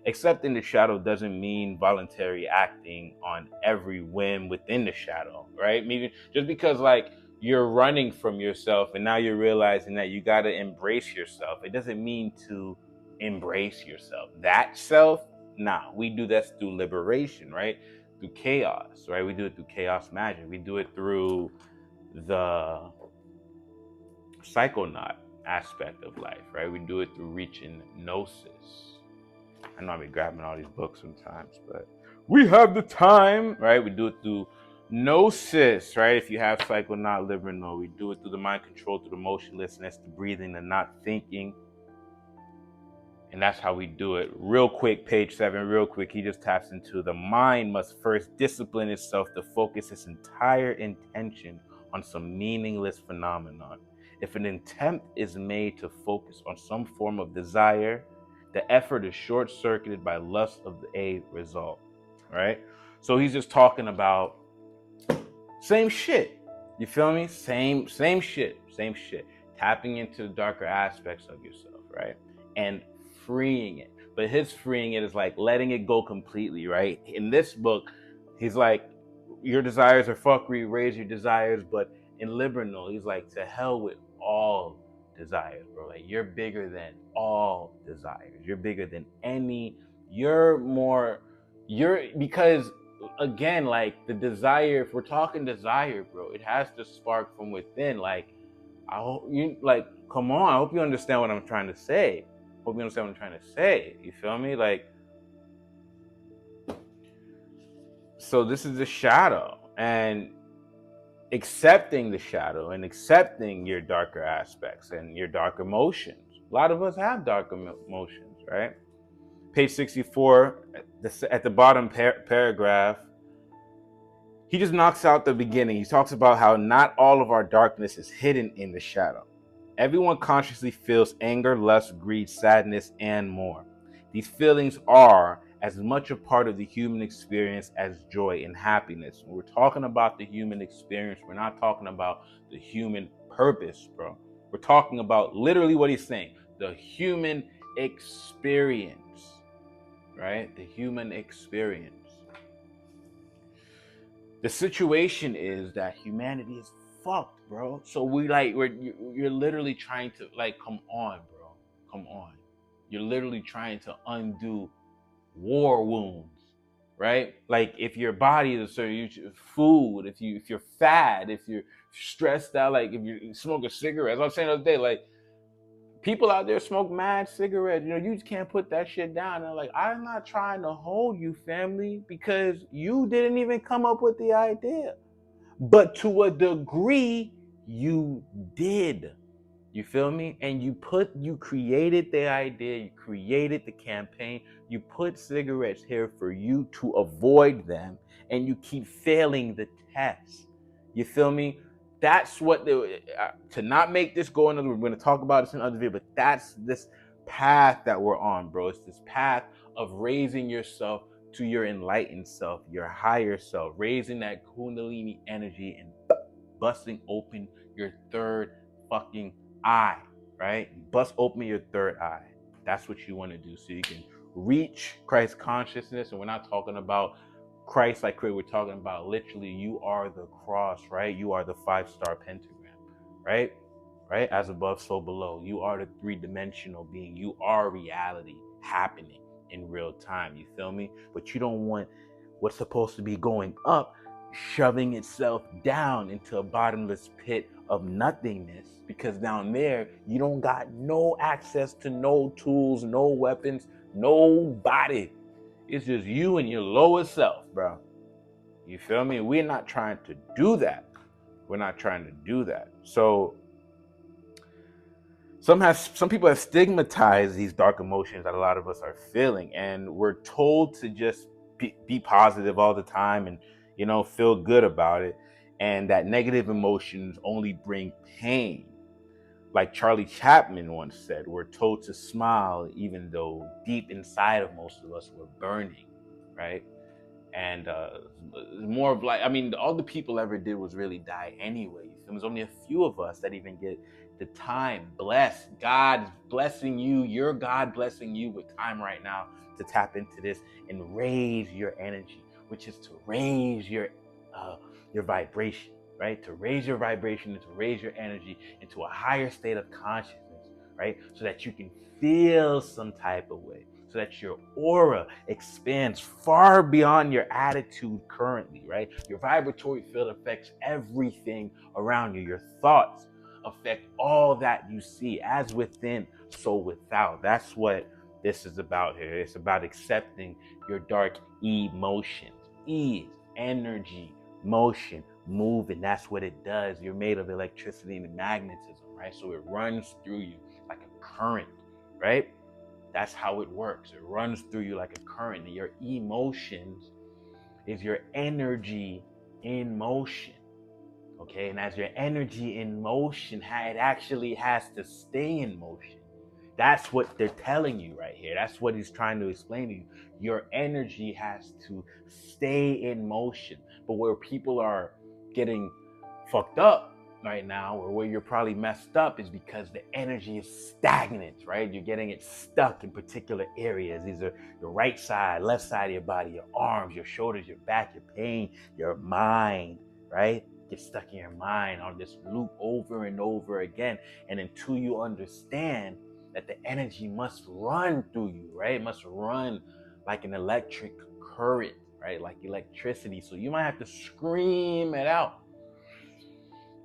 Accepting the shadow doesn't mean voluntary acting on every whim within the shadow, right? Maybe just because, like, you're running from yourself and now you're realizing that you got to embrace yourself, it doesn't mean to embrace yourself. That self, nah, we do that through liberation, right? Through chaos, right? We do it through chaos magic. We do it through the psychonaut aspect of life, right? We do it through reaching gnosis. I know I'll be grabbing all these books sometimes, but we have the time, right? We do it through gnosis, right? If you have psychonaut liminal, we do it through the mind control, through the motionlessness, the breathing, the not thinking. And that's how we do it. Real quick, page 7, real quick, he just taps into the mind must first discipline itself to focus its entire intention on some meaningless phenomenon. If an attempt is made to focus on some form of desire, the effort is short-circuited by lust of a result, right? So he's just talking about same shit. You feel me? Same shit. Tapping into the darker aspects of yourself, right? And freeing it. But his freeing it is like letting it go completely, right? In this book, he's like, your desires are fuckery, raise your desires. But in Liminal, he's like, to hell with all desires, bro. Like, you're bigger than all desires. You're bigger than any. Because again, like, the desire, if we're talking desire, bro, it has to spark from within. Like, I hope you, like, come on, I hope you understand what I'm trying to say. You feel me? Like, so this is the shadow, and accepting the shadow and accepting your darker aspects and your dark emotions. A lot of us have dark emotions, right? Page 64, at the bottom paragraph, he just knocks out the beginning. He talks about how not all of our darkness is hidden in the shadow. Everyone consciously feels anger, lust, greed, sadness, and more. These feelings are as much a part of the human experience as joy and happiness. When we're talking about the human experience, we're not talking about the human purpose, bro. We're talking about literally what he's saying, the human experience, right? The human experience. The situation is that humanity is fucked, bro. So you're literally trying to, like, come on, bro. Come on. You're literally trying to undo war wounds, right? Like, if your body is a certain food, if you're fat, if you're stressed out, like if you smoke a cigarette. As I was saying the other day, like, people out there smoke mad cigarettes. You just can't put that shit down. And like, I'm not trying to hold you, family, because you didn't even come up with the idea. But to a degree, you did. You feel me? And you created the idea, you created the campaign, you put cigarettes here for you to avoid them, and you keep failing the test. You feel me? That's what to not make this go another. We're going to talk about this in other video, but that's this path that we're on, bro. It's this path of raising yourself to your enlightened self, your higher self, raising that Kundalini energy and busting open your third fucking eye, right? Bust open your third eye. That's what you want to do so you can reach Christ consciousness. And we're not talking about Christ like we're talking about literally you are the cross, right? You are the 5-star pentagram, right? Right? As above, so below. You are the 3-dimensional being. You are reality happening in real time. You feel me? But you don't want what's supposed to be going up shoving itself down into a bottomless pit of nothingness, because down there you don't got no access to no tools, no weapons, nobody. It's just you and your lower self, bro. You feel me? We're not trying to do that. We're not trying to do that. So some people have stigmatized these dark emotions that a lot of us are feeling, and we're told to just be positive all the time and feel good about it, and that negative emotions only bring pain. Like Charlie Chaplin once said, we're told to smile even though deep inside of most of us we're burning, right? And more of like, I mean, all the people ever did was really die anyway. There's only a few of us that even get the time. God's blessing you, your God blessing you with time right now to tap into this and raise your energy, which is to raise your vibration, right? To raise your vibration and to raise your energy into a higher state of consciousness, right? So that you can feel some type of way, so that your aura expands far beyond your attitude currently, right? Your vibratory field affects everything around you. Your thoughts affect all that you see, as within, so without. That's what this is about here. It's about accepting your dark emotions. E is energy, motion, moving. That's what it does. You're made of electricity and magnetism, right? So it runs through you like a current, right? That's how it works. It runs through you like a current. And your emotions is your energy in motion. Okay, and as your energy in motion, it actually has to stay in motion. That's what they're telling you right here. That's what he's trying to explain to you. Your energy has to stay in motion. But where people are getting fucked up right now, or where you're probably messed up, is because the energy is stagnant, right? You're getting it stuck in particular areas. These are your right side, left side of your body, your arms, your shoulders, your back, your pain, your mind, right? Get stuck in your mind on this loop over and over again. And until you understand that the energy must run through you, right? It must run like an electric current, right? Like electricity. So you might have to scream it out,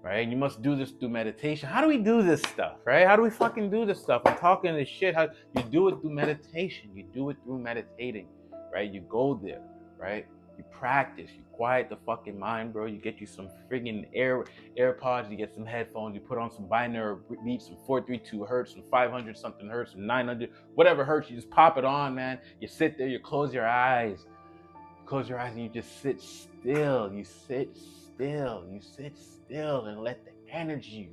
right? You must do this through meditation. How do we do this stuff, right? How do we fucking do this stuff? I'm talking this shit. How you do it through meditation. You do it through meditating, right? You go there, right? You practice. You quiet the fucking mind, bro. You get you some friggin' AirPods. You get some headphones. You put on some binaural beats, some 432 hertz, some 500 something hertz, some 900, whatever hertz. You just pop it on, man. You sit there. You close your eyes. Close your eyes and you just sit still. You sit still. You sit still and let the energy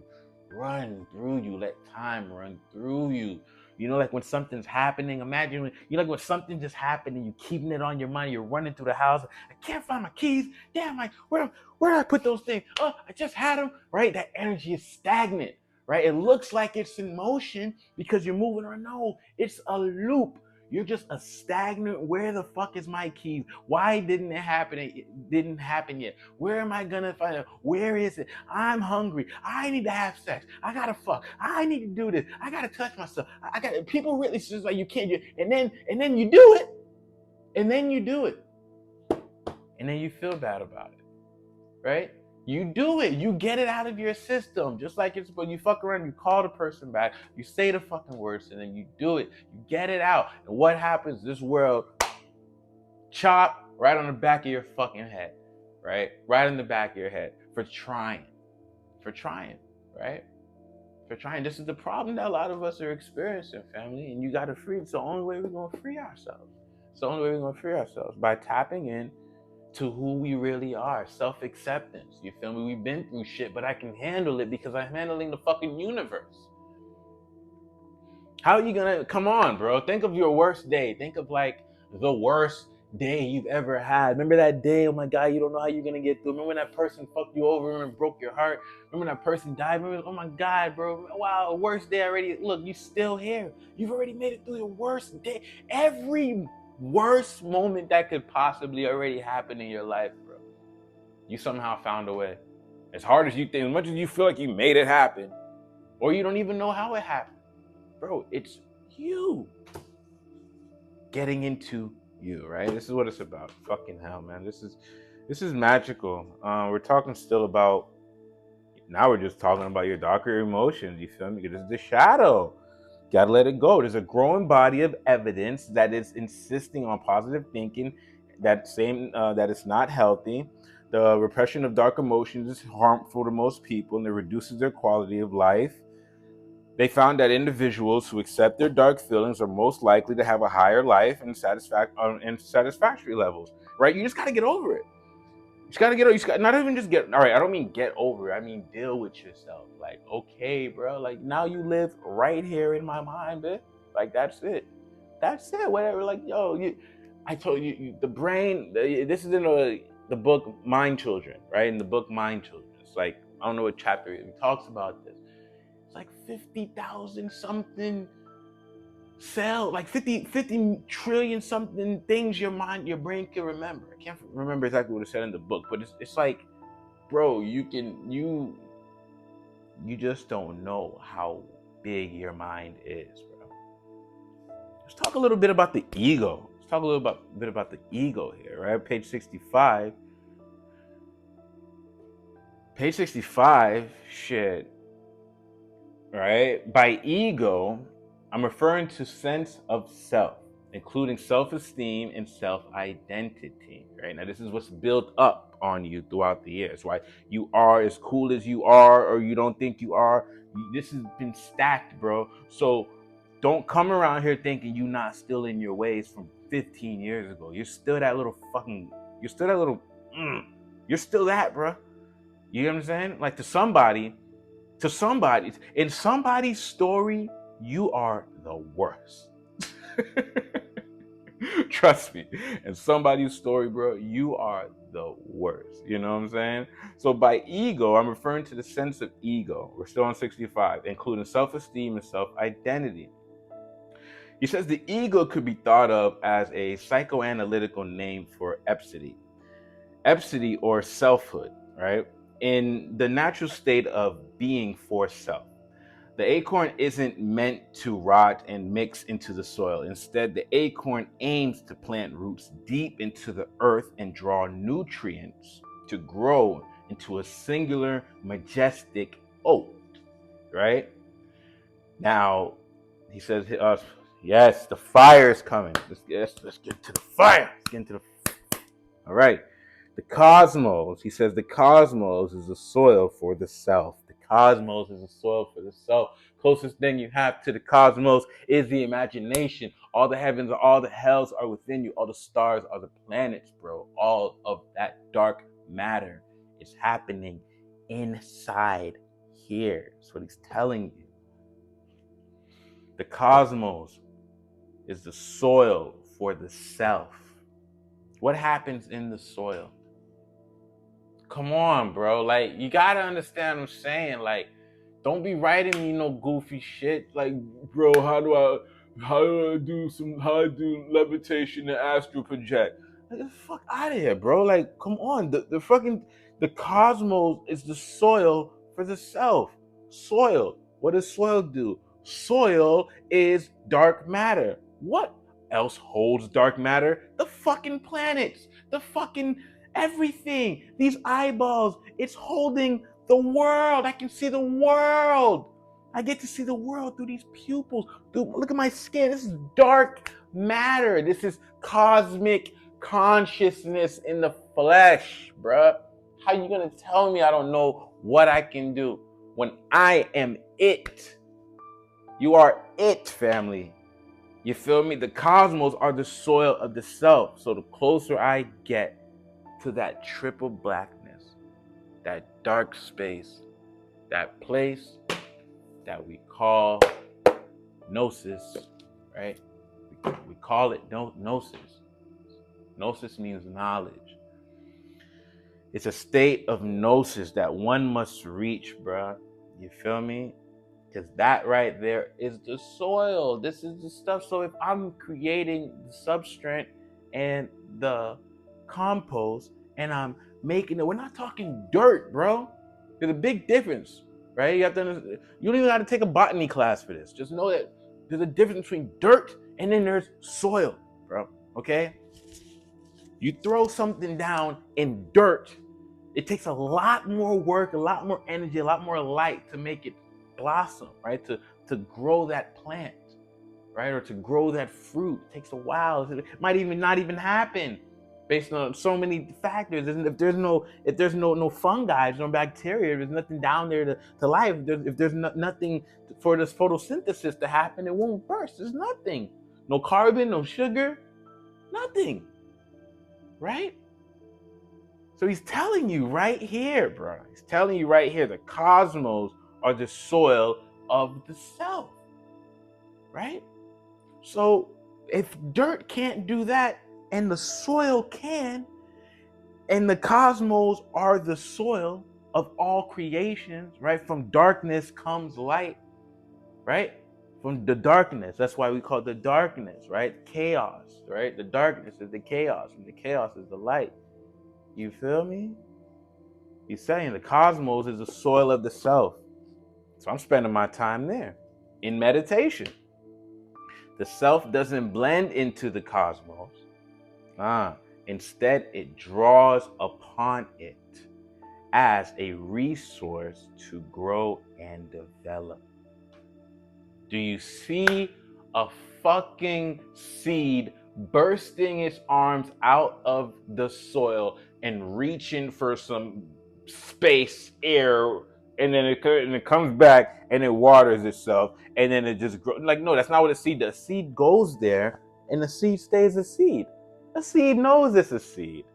run through you. Let time run through you. You know, like when something's happening, imagine when something just happened and you keeping it on your mind, you're running through the house. I can't find my keys. Damn, like where did I put those things? Oh, I just had them. Right? That energy is stagnant. Right? It looks like it's in motion because you're moving around. No, it's a loop. You're just a stagnant. Where the fuck is my keys? Why didn't it happen? It didn't happen yet. Where am I gonna find it? Where is it? I'm hungry. I need to have sex. I gotta fuck. I need to do this. I gotta touch myself. I got people really just like you can't do, and then you do it, and then you do it, and then you feel bad about it, right? You do it. You get it out of your system, just like it's. But you fuck around. You call the person back. You say the fucking words, and then you do it. You get it out. And what happens? This world chop right on the back of your fucking head, right? Right in the back of your head for trying, right? For trying. This is the problem that a lot of us are experiencing, family, and you got to free. It's the only way we're gonna free ourselves. It's the only way we're gonna free ourselves by tapping in to who we really are. Self-acceptance. You feel me? We've been through shit, but I can handle it because I'm handling the fucking universe. How are you gonna come on, bro? Think of your worst day. Think of like the worst day you've ever had. Remember that day? Oh my God, you don't know how you're gonna get through. Remember when that person fucked you over and broke your heart? Remember when that person died? Remember, oh my God, bro. Wow, worst day already. Look, you still here. You've already made it through your worst day. Every worst moment that could possibly already happen in your life, bro. You somehow found a way. As hard as you think, as much as you feel like you made it happen, or you don't even know how it happened. Bro, it's you getting into you, right? This is what it's about. Fucking hell, man. This is magical. We're talking still about, now we're just talking about your darker emotions. You feel me? This is the shadow. Gotta let it go. There's a growing body of evidence that is insisting on positive thinking, that it's not healthy. The repression of dark emotions is harmful to most people and it reduces their quality of life. They found that individuals who accept their dark feelings are most likely to have a higher life and satisfactory levels. Right? You just gotta get over it. You just gotta get over. You just got, not even just get. All right, I don't mean get over it. I mean deal with yourself. Like, okay, bro. Like now you live right here in my mind, bitch. Like that's it. That's it. Whatever. Like, yo, I told you, the brain. This is in the book Mind Children, right? In the book Mind Children, it's like I don't know what chapter it talks about this. It's like 50,000 something cell, like 50 trillion something things your brain can remember. I can't remember exactly what it said in the book, but it's like, bro, you just don't know how big your mind is, bro. Let's talk a little bit about the ego. Let's talk a little bit about the ego here, right? Page 65. Page 65, shit. Right? By ego, I'm referring to sense of self, including self-esteem and self-identity. Right? Now, this is what's built up on you throughout the years. Why you are as cool as you are, or you don't think you are. This has been stacked, bro. So don't come around here thinking you're not still in your ways from 15 years ago. You're still that little fucking. You're still that little. You're still that, bro. You know what I'm saying? Like to somebody, in somebody's story, you are the worst. Trust me. In somebody's story, bro, you are the worst. You know what I'm saying? So by ego, I'm referring to the sense of ego. We're still on 65, including self-esteem and self-identity. He says the ego could be thought of as a psychoanalytical name for epsity or selfhood, right? In the natural state of being for self. The acorn isn't meant to rot and mix into the soil. Instead, the acorn aims to plant roots deep into the earth and draw nutrients to grow into a singular, majestic oak, right? Now, he says, yes, the fire is coming. Let's get to the fire. Let's get into the all right. The cosmos, he says, the cosmos is the soil for the self. The cosmos is the soil for the self. Closest thing you have to the cosmos is the imagination. All the heavens, all the hells are within you. All the stars are the planets, bro. All of that dark matter is happening inside here. That's what he's telling you. The cosmos is the soil for the self. What happens in the soil? Come on, bro. Like, you gotta understand what I'm saying. Like, don't be writing me no goofy shit. Like, bro, how do I do levitation and astral project? Like, get the fuck out of here, bro. Like, come on. The cosmos is the soil for the self. Soil. What does soil do? Soil is dark matter. What else holds dark matter? The fucking planets. The fucking everything. These eyeballs. It's holding the world. I can see the world. I get to see the world through these pupils. Look at my skin. This is dark matter. This is cosmic consciousness in the flesh, bruh. How you gonna tell me I don't know what I can do when I am it? You are it, family. You feel me? The cosmos are the soil of the self. So the closer I get to that triple blackness, that dark space, that place that we call gnosis, right? We call it gnosis. Gnosis means knowledge. It's a state of gnosis that one must reach, bruh. You feel me? Because that right there is the soil. This is the stuff. So if I'm creating the substrate and the compost and I'm making it, we're not talking dirt, bro. There's a big difference, right? You have to understand. You don't even have to take a botany class for this. Just know that there's a difference between dirt and then there's soil, bro. Okay? You throw something down in dirt, it takes a lot more work, a lot more energy, a lot more light to make it blossom, right? To grow that plant, right? Or to grow that fruit. It takes a while. It might even not even happen based on so many factors. If there's no fungi, no bacteria, there's nothing down there to life. If there's nothing for this photosynthesis to happen, it won't burst. There's nothing. No carbon, no sugar, nothing. Right? So he's telling you right here, bro. He's telling you right here, the cosmos are the soil of the self. Right? So if dirt can't do that and the soil can, and the cosmos are the soil of all creations, right? From darkness comes light, right? From the darkness. That's why we call it the darkness, right? Chaos, right? The darkness is the chaos, and the chaos is the light. You feel me? He's saying the cosmos is the soil of the self. So I'm spending my time there in meditation. The self doesn't blend into the cosmos. Instead, it draws upon it as a resource to grow and develop. Do you see a fucking seed bursting its arms out of the soil and reaching for some space, air, and then it comes back and it waters itself and then it just grows? Like, no, that's not what a seed does. A seed goes there and the seed stays a seed. A seed knows it's a seed.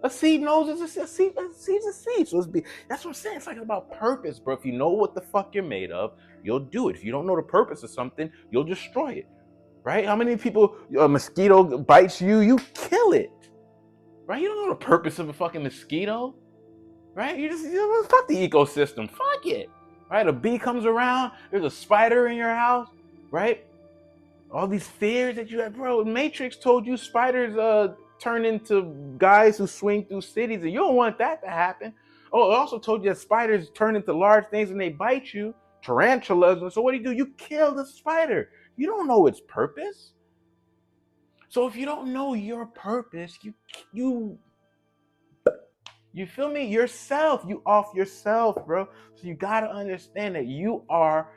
A seed knows it's a seed. A seed's a seed. So that's what I'm saying. It's like about purpose, bro. If you know what the fuck you're made of, you'll do it. If you don't know the purpose of something, you'll destroy it. Right? How many people, a mosquito bites you, you kill it. Right? You don't know the purpose of a fucking mosquito. Right? You fuck the ecosystem. Fuck it. Right? A bee comes around, there's a spider in your house, right? All these fears that you have, bro. Matrix told you spiders turn into guys who swing through cities, and you don't want that to happen. Oh, it also told you that spiders turn into large things and they bite you, tarantulas. So what do? You kill the spider. You don't know its purpose. So if you don't know your purpose, you feel me? Yourself, you off yourself, bro. So you gotta understand that you are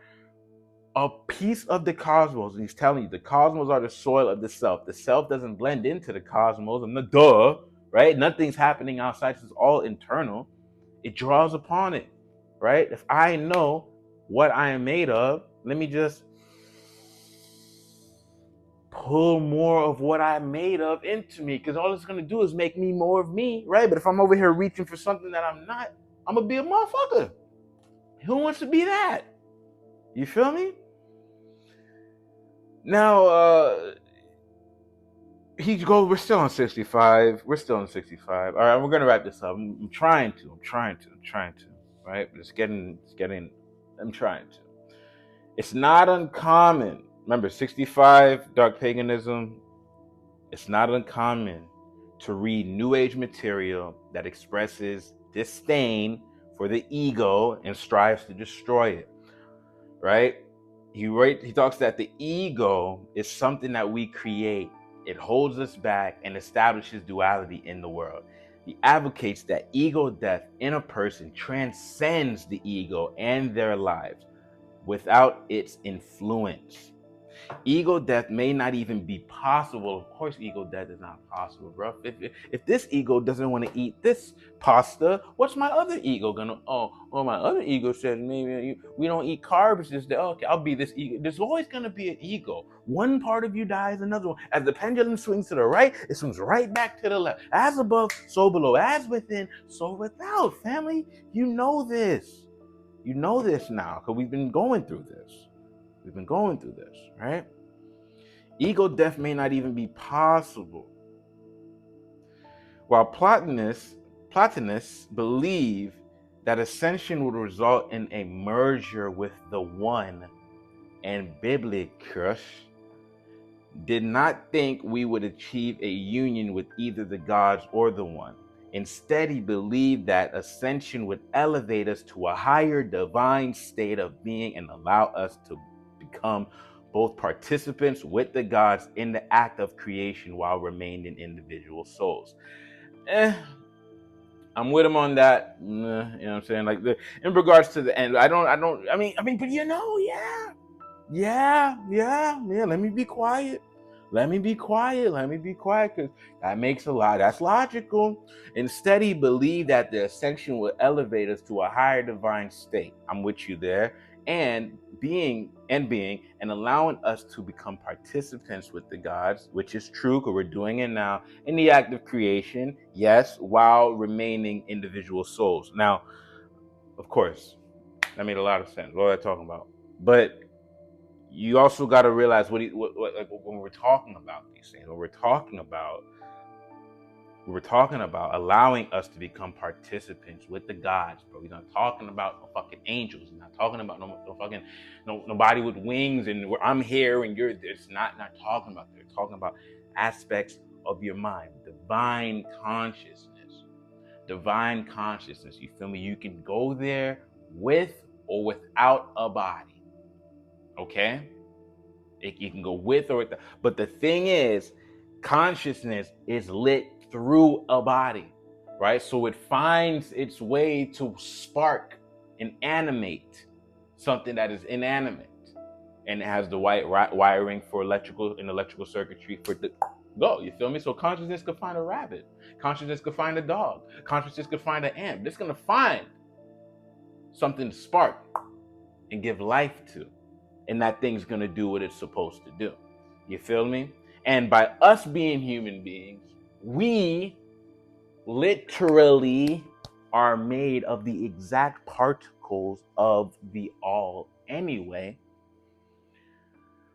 a piece of the cosmos. He's telling you the cosmos are the soil of the self. The self doesn't blend into the cosmos, and right? Nothing's happening outside. It's all internal. It draws upon it, right? If I know what I am made of, let me just pull more of what I'm made of into me, because all it's going to do is make me more of me, right? But if I'm over here reaching for something that I'm not, I'm going to be a motherfucker. Who wants to be that? You feel me? Now, we're still on 65. We're still on 65. All right, we're gonna wrap this up. I'm trying to. Right? I'm trying to. It's not uncommon. Remember, 65, dark paganism. It's not uncommon to read New Age material that expresses disdain for the ego and strives to destroy it. Right? He talks that the ego is something that we create. It holds us back and establishes duality in the world. He advocates that ego death in a person transcends the ego and their lives without its influence. Ego death may not even be possible. Of course, ego death is not possible, bro. If this ego doesn't want to eat this pasta, what's my other ego gonna? Oh, well, my other ego says maybe we don't eat carbs this day. Okay, I'll be this ego. There's always gonna be an ego. One part of you dies, another one. As the pendulum swings to the right, it swings right back to the left. As above, so below. As within, so without. Family, you know this. You know this now because we've been going through this. Right? Ego death may not even be possible. While Platonists believe that ascension would result in a merger with the One, and Biblicus did not think we would achieve a union with either the gods or the One. Instead, he believed that ascension would elevate us to a higher divine state of being and allow us to become both participants with the gods in the act of creation while remaining individual souls. I'm with him on that. You know what I'm saying? Like in regards to the end, I mean, but yeah. Let me be quiet. Because that makes a lot. That's logical. Instead, he believed that the ascension would elevate us to a higher divine state. I'm with you there. And being and allowing us to become participants with the gods, which is true because we're doing it now in the act of creation, yes, while remaining individual souls. Now, of course, that made a lot of sense. What am I talking about? But you also got to realize what like when we're talking about these things, when we're talking about allowing us to become participants with the gods, bro. We're not talking about no fucking angels. We're not talking about nobody with wings and I'm here and you're there. It's not talking about that. We're talking about aspects of your mind, divine consciousness. You feel me? You can go there with or without a body. Okay? You can go with or without. But the thing is, consciousness is lit through a body, right? So it finds its way to spark and animate something that is inanimate. And it has the white wiring for electrical circuitry for the go. You feel me? So consciousness could find a rabbit. Consciousness could find a dog. Consciousness could find an ant. It's going to find something to spark and give life to. And that thing's going to do what it's supposed to do. You feel me? And by us being human beings, we literally are made of the exact particles of the all anyway.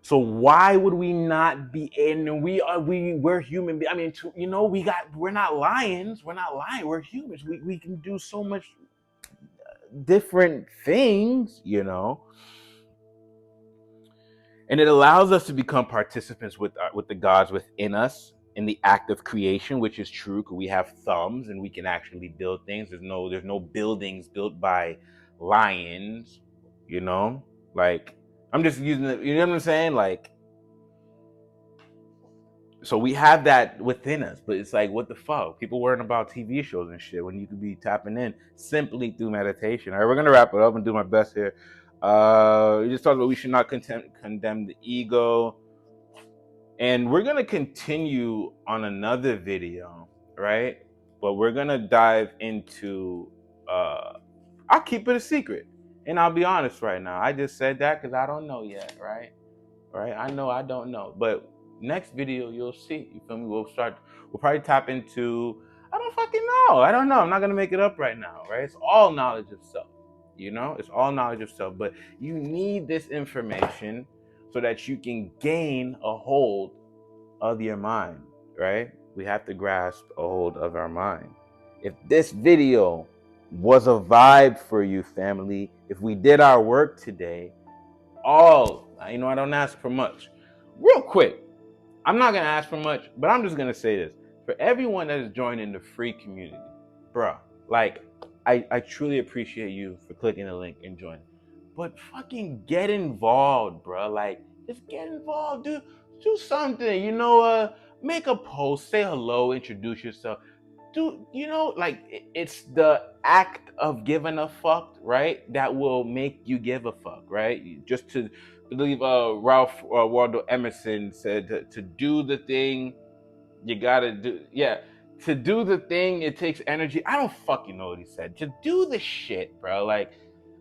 So why would we not be in? We're human. I mean, we're not lions. We're humans. We can do so much different things, And it allows us to become participants with the gods within us in the act of creation, which is true because we have thumbs and we can actually build things. There's no buildings built by lions, Like I'm just using it. You know what I'm saying? Like, so we have that within us, but it's like, what the fuck? People worrying about TV shows and shit when you could be tapping in simply through meditation. All right, we're gonna wrap it up and do my best here. We just talked about we should not condemn the ego, and we're gonna continue on another video, right? But we're gonna dive into. I'll keep it a secret, and I'll be honest right now. I just said that because I don't know yet, right? I know I don't know, but next video you'll see. You feel me? We'll probably tap into. I don't fucking know. I don't know. I'm not gonna make it up right now, right? It's all knowledge of self. You know, it's all knowledge of self. But you need this information so that you can gain a hold of your mind, right? We have to grasp a hold of our mind. If this video was a vibe for you, family, if we did our work today, I don't ask for much. Real quick, I'm not gonna ask for much, but I'm just gonna say this. For everyone that is joining the free community, bruh, like, I truly appreciate you for clicking the link and joining. But fucking get involved, bruh. Like, just get involved, dude. Do something, make a post, say hello, introduce yourself. Dude, like, it's the act of giving a fuck, right? That will make you give a fuck, right? Just to believe Ralph Waldo Emerson said to do the thing you gotta do. Yeah, to do the thing it takes energy. I don't fucking know what he said. Just do the shit, bro. Like,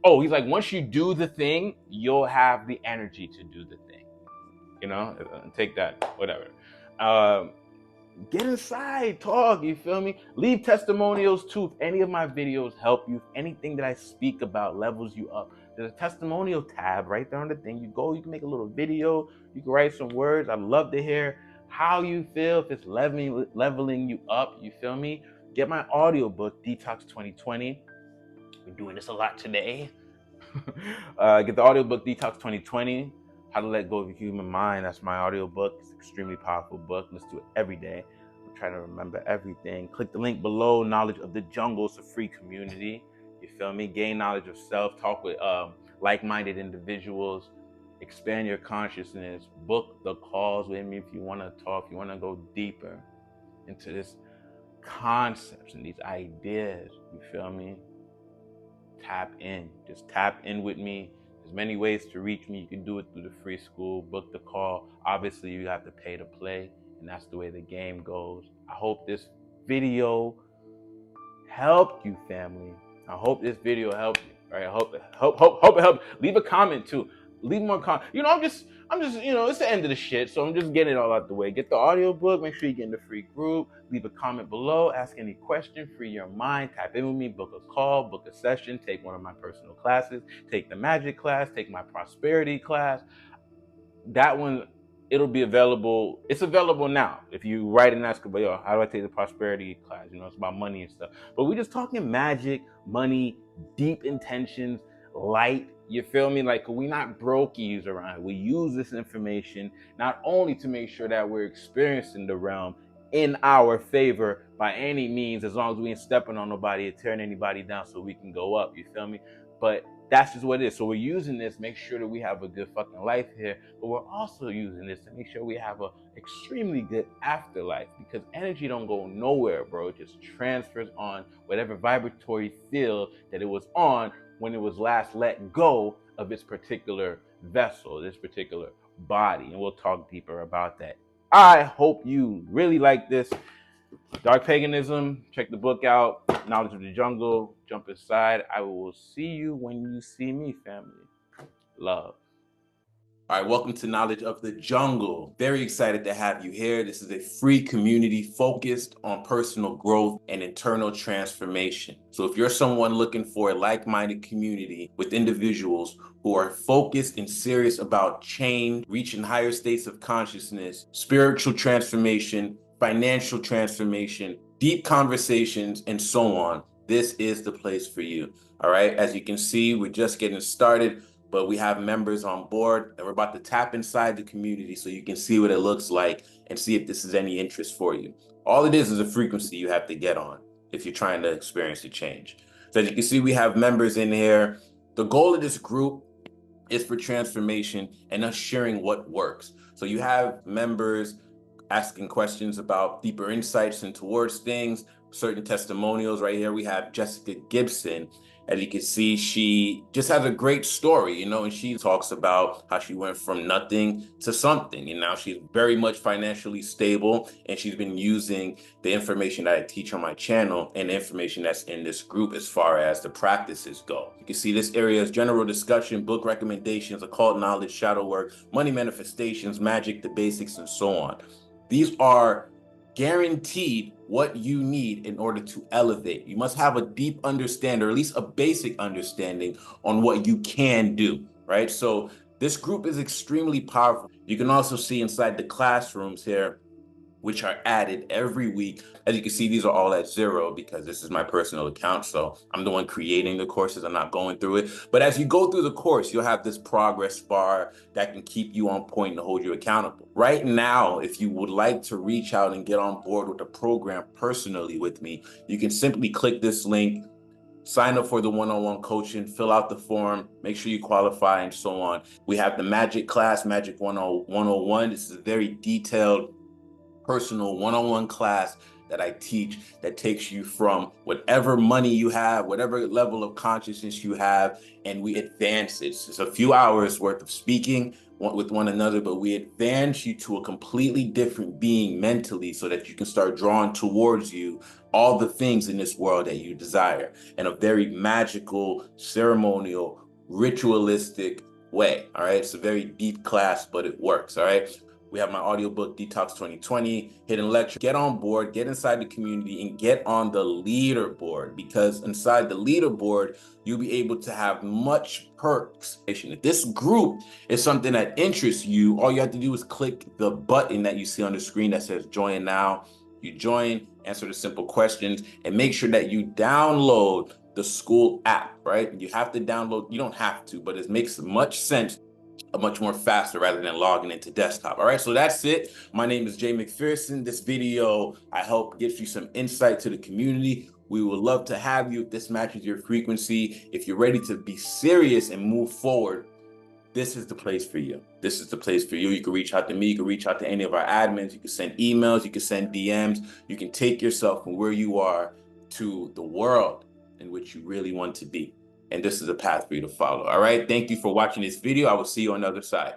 oh, he's like, once you do the thing, you'll have the energy to do the thing. Take that, whatever. Get inside, talk, you feel me? Leave testimonials too. If any of my videos help you, if anything that I speak about levels you up, there's a testimonial tab right there on the thing. You go, you can make a little video, you can write some words. I'd love to hear how you feel, if it's leveling you up, you feel me? Get my audiobook, Detox 2020. We're doing this a lot today. Get the audiobook, Detox 2020. How to Let Go of Your Human Mind. That's my audiobook. It's an extremely powerful book. Let's do it every day. I'm trying to remember everything. Click the link below. Knowledge of the Jungle. It's a free community. You feel me? Gain knowledge of self. Talk with like-minded individuals. Expand your consciousness. Book the calls with me if you want to talk. If you want to go deeper into this concepts and these ideas. You feel me? Tap in. Just tap in with me. There's many ways to reach me. You can do it through the free school, book the call. Obviously, you have to pay to play, and that's the way the game goes. I hope this video helped you, family. I hope this video helped you. Right? I hope it helped. Leave a comment too. Leave more comments. I'm just, it's the end of the shit, so I'm just getting it all out the way. Get the audiobook, make sure you get in the free group, leave a comment below, ask any question, free your mind, tap in with me, book a call, book a session, take one of my personal classes, take the magic class, take my prosperity class. That one, it'll be available. It's available now. If you write and ask about, yo, how do I take the prosperity class? It's about money and stuff. But we're just talking magic, money, deep intentions, light. You feel me? Like, we not brokies around. We use this information not only to make sure that we're experiencing the realm in our favor by any means, as long as we ain't stepping on nobody or tearing anybody down, so we can go up. You feel me? But that's just what it is. So we're using this, make sure that we have a good fucking life here, but we're also using this to make sure we have a extremely good afterlife, because energy don't go nowhere, bro. It just transfers on whatever vibratory field that it was on when it was last let go of its particular vessel, this particular body. And we'll talk deeper about that. I hope you really like this. Dark Paganism, check the book out. Knowledge of the Jungle, jump inside. I will see you when you see me, family. Love. All right, welcome to Knowledge of the Jungle. Very excited to have you here. This is a free community focused on personal growth and internal transformation. So if you're someone looking for a like-minded community with individuals who are focused and serious about change, reaching higher states of consciousness, spiritual transformation, financial transformation, deep conversations, and so on, this is the place for you. All right, as you can see, we're just getting started, but we have members on board and we're about to tap inside the community so you can see what it looks like and see if this is any interest for you. All it is a frequency you have to get on if you're trying to experience a change. So as you can see, we have members in here. The goal of this group is for transformation and us sharing what works. So you have members asking questions about deeper insights and towards things, certain testimonials. Right here we have Jessica Gibson. As you can see, she just has a great story, and she talks about how she went from nothing to something, and now she's very much financially stable, and she's been using the information that I teach on my channel and the information that's in this group as far as the practices go. You can see this area is general discussion, book recommendations, occult knowledge, shadow work, money manifestations, magic, the basics, and so on. These are guaranteed what you need in order to elevate. You must have a deep understanding, or at least a basic understanding on what you can do, right? So this group is extremely powerful. You can also see inside the classrooms here, which are added every week. As you can see, these are all at zero because this is my personal account. So I'm the one creating the courses. I'm not going through it. But as you go through the course, you'll have this progress bar that can keep you on point and hold you accountable. Right now, if you would like to reach out and get on board with the program personally with me, you can simply click this link, sign up for the one-on-one coaching, fill out the form, make sure you qualify, and so on. We have the Magic class, Magic 101. This is a very detailed, personal one-on-one class that I teach that takes you from whatever money you have, whatever level of consciousness you have, and we advance it. It's a few hours worth of speaking with one another, but we advance you to a completely different being mentally so that you can start drawing towards you all the things in this world that you desire in a very magical, ceremonial, ritualistic way. All right, it's a very deep class, but it works. All right. We have my audiobook, DETOX 2020, hidden lecture. Get on board, get inside the community, and get on the leaderboard, because inside the leaderboard, you'll be able to have much perks. If this group is something that interests you, all you have to do is click the button that you see on the screen that says join now. You join, answer the simple questions, and make sure that you download the school app, right? You have to download, you don't have to, but it makes much sense, much more faster rather than logging into desktop. All right, so that's it. My name is Jae McPherson. This video, I hope, gives you some insight to the community. We would love to have you if this matches your frequency. If you're ready to be serious and move forward, this is the place for you. This is the place for you. You can reach out to me. You can reach out to any of our admins. You can send emails. You can send DMs. You can take yourself from where you are to the world in which you really want to be. And this is a path for you to follow. All right. Thank you for watching this video. I will see you on the other side.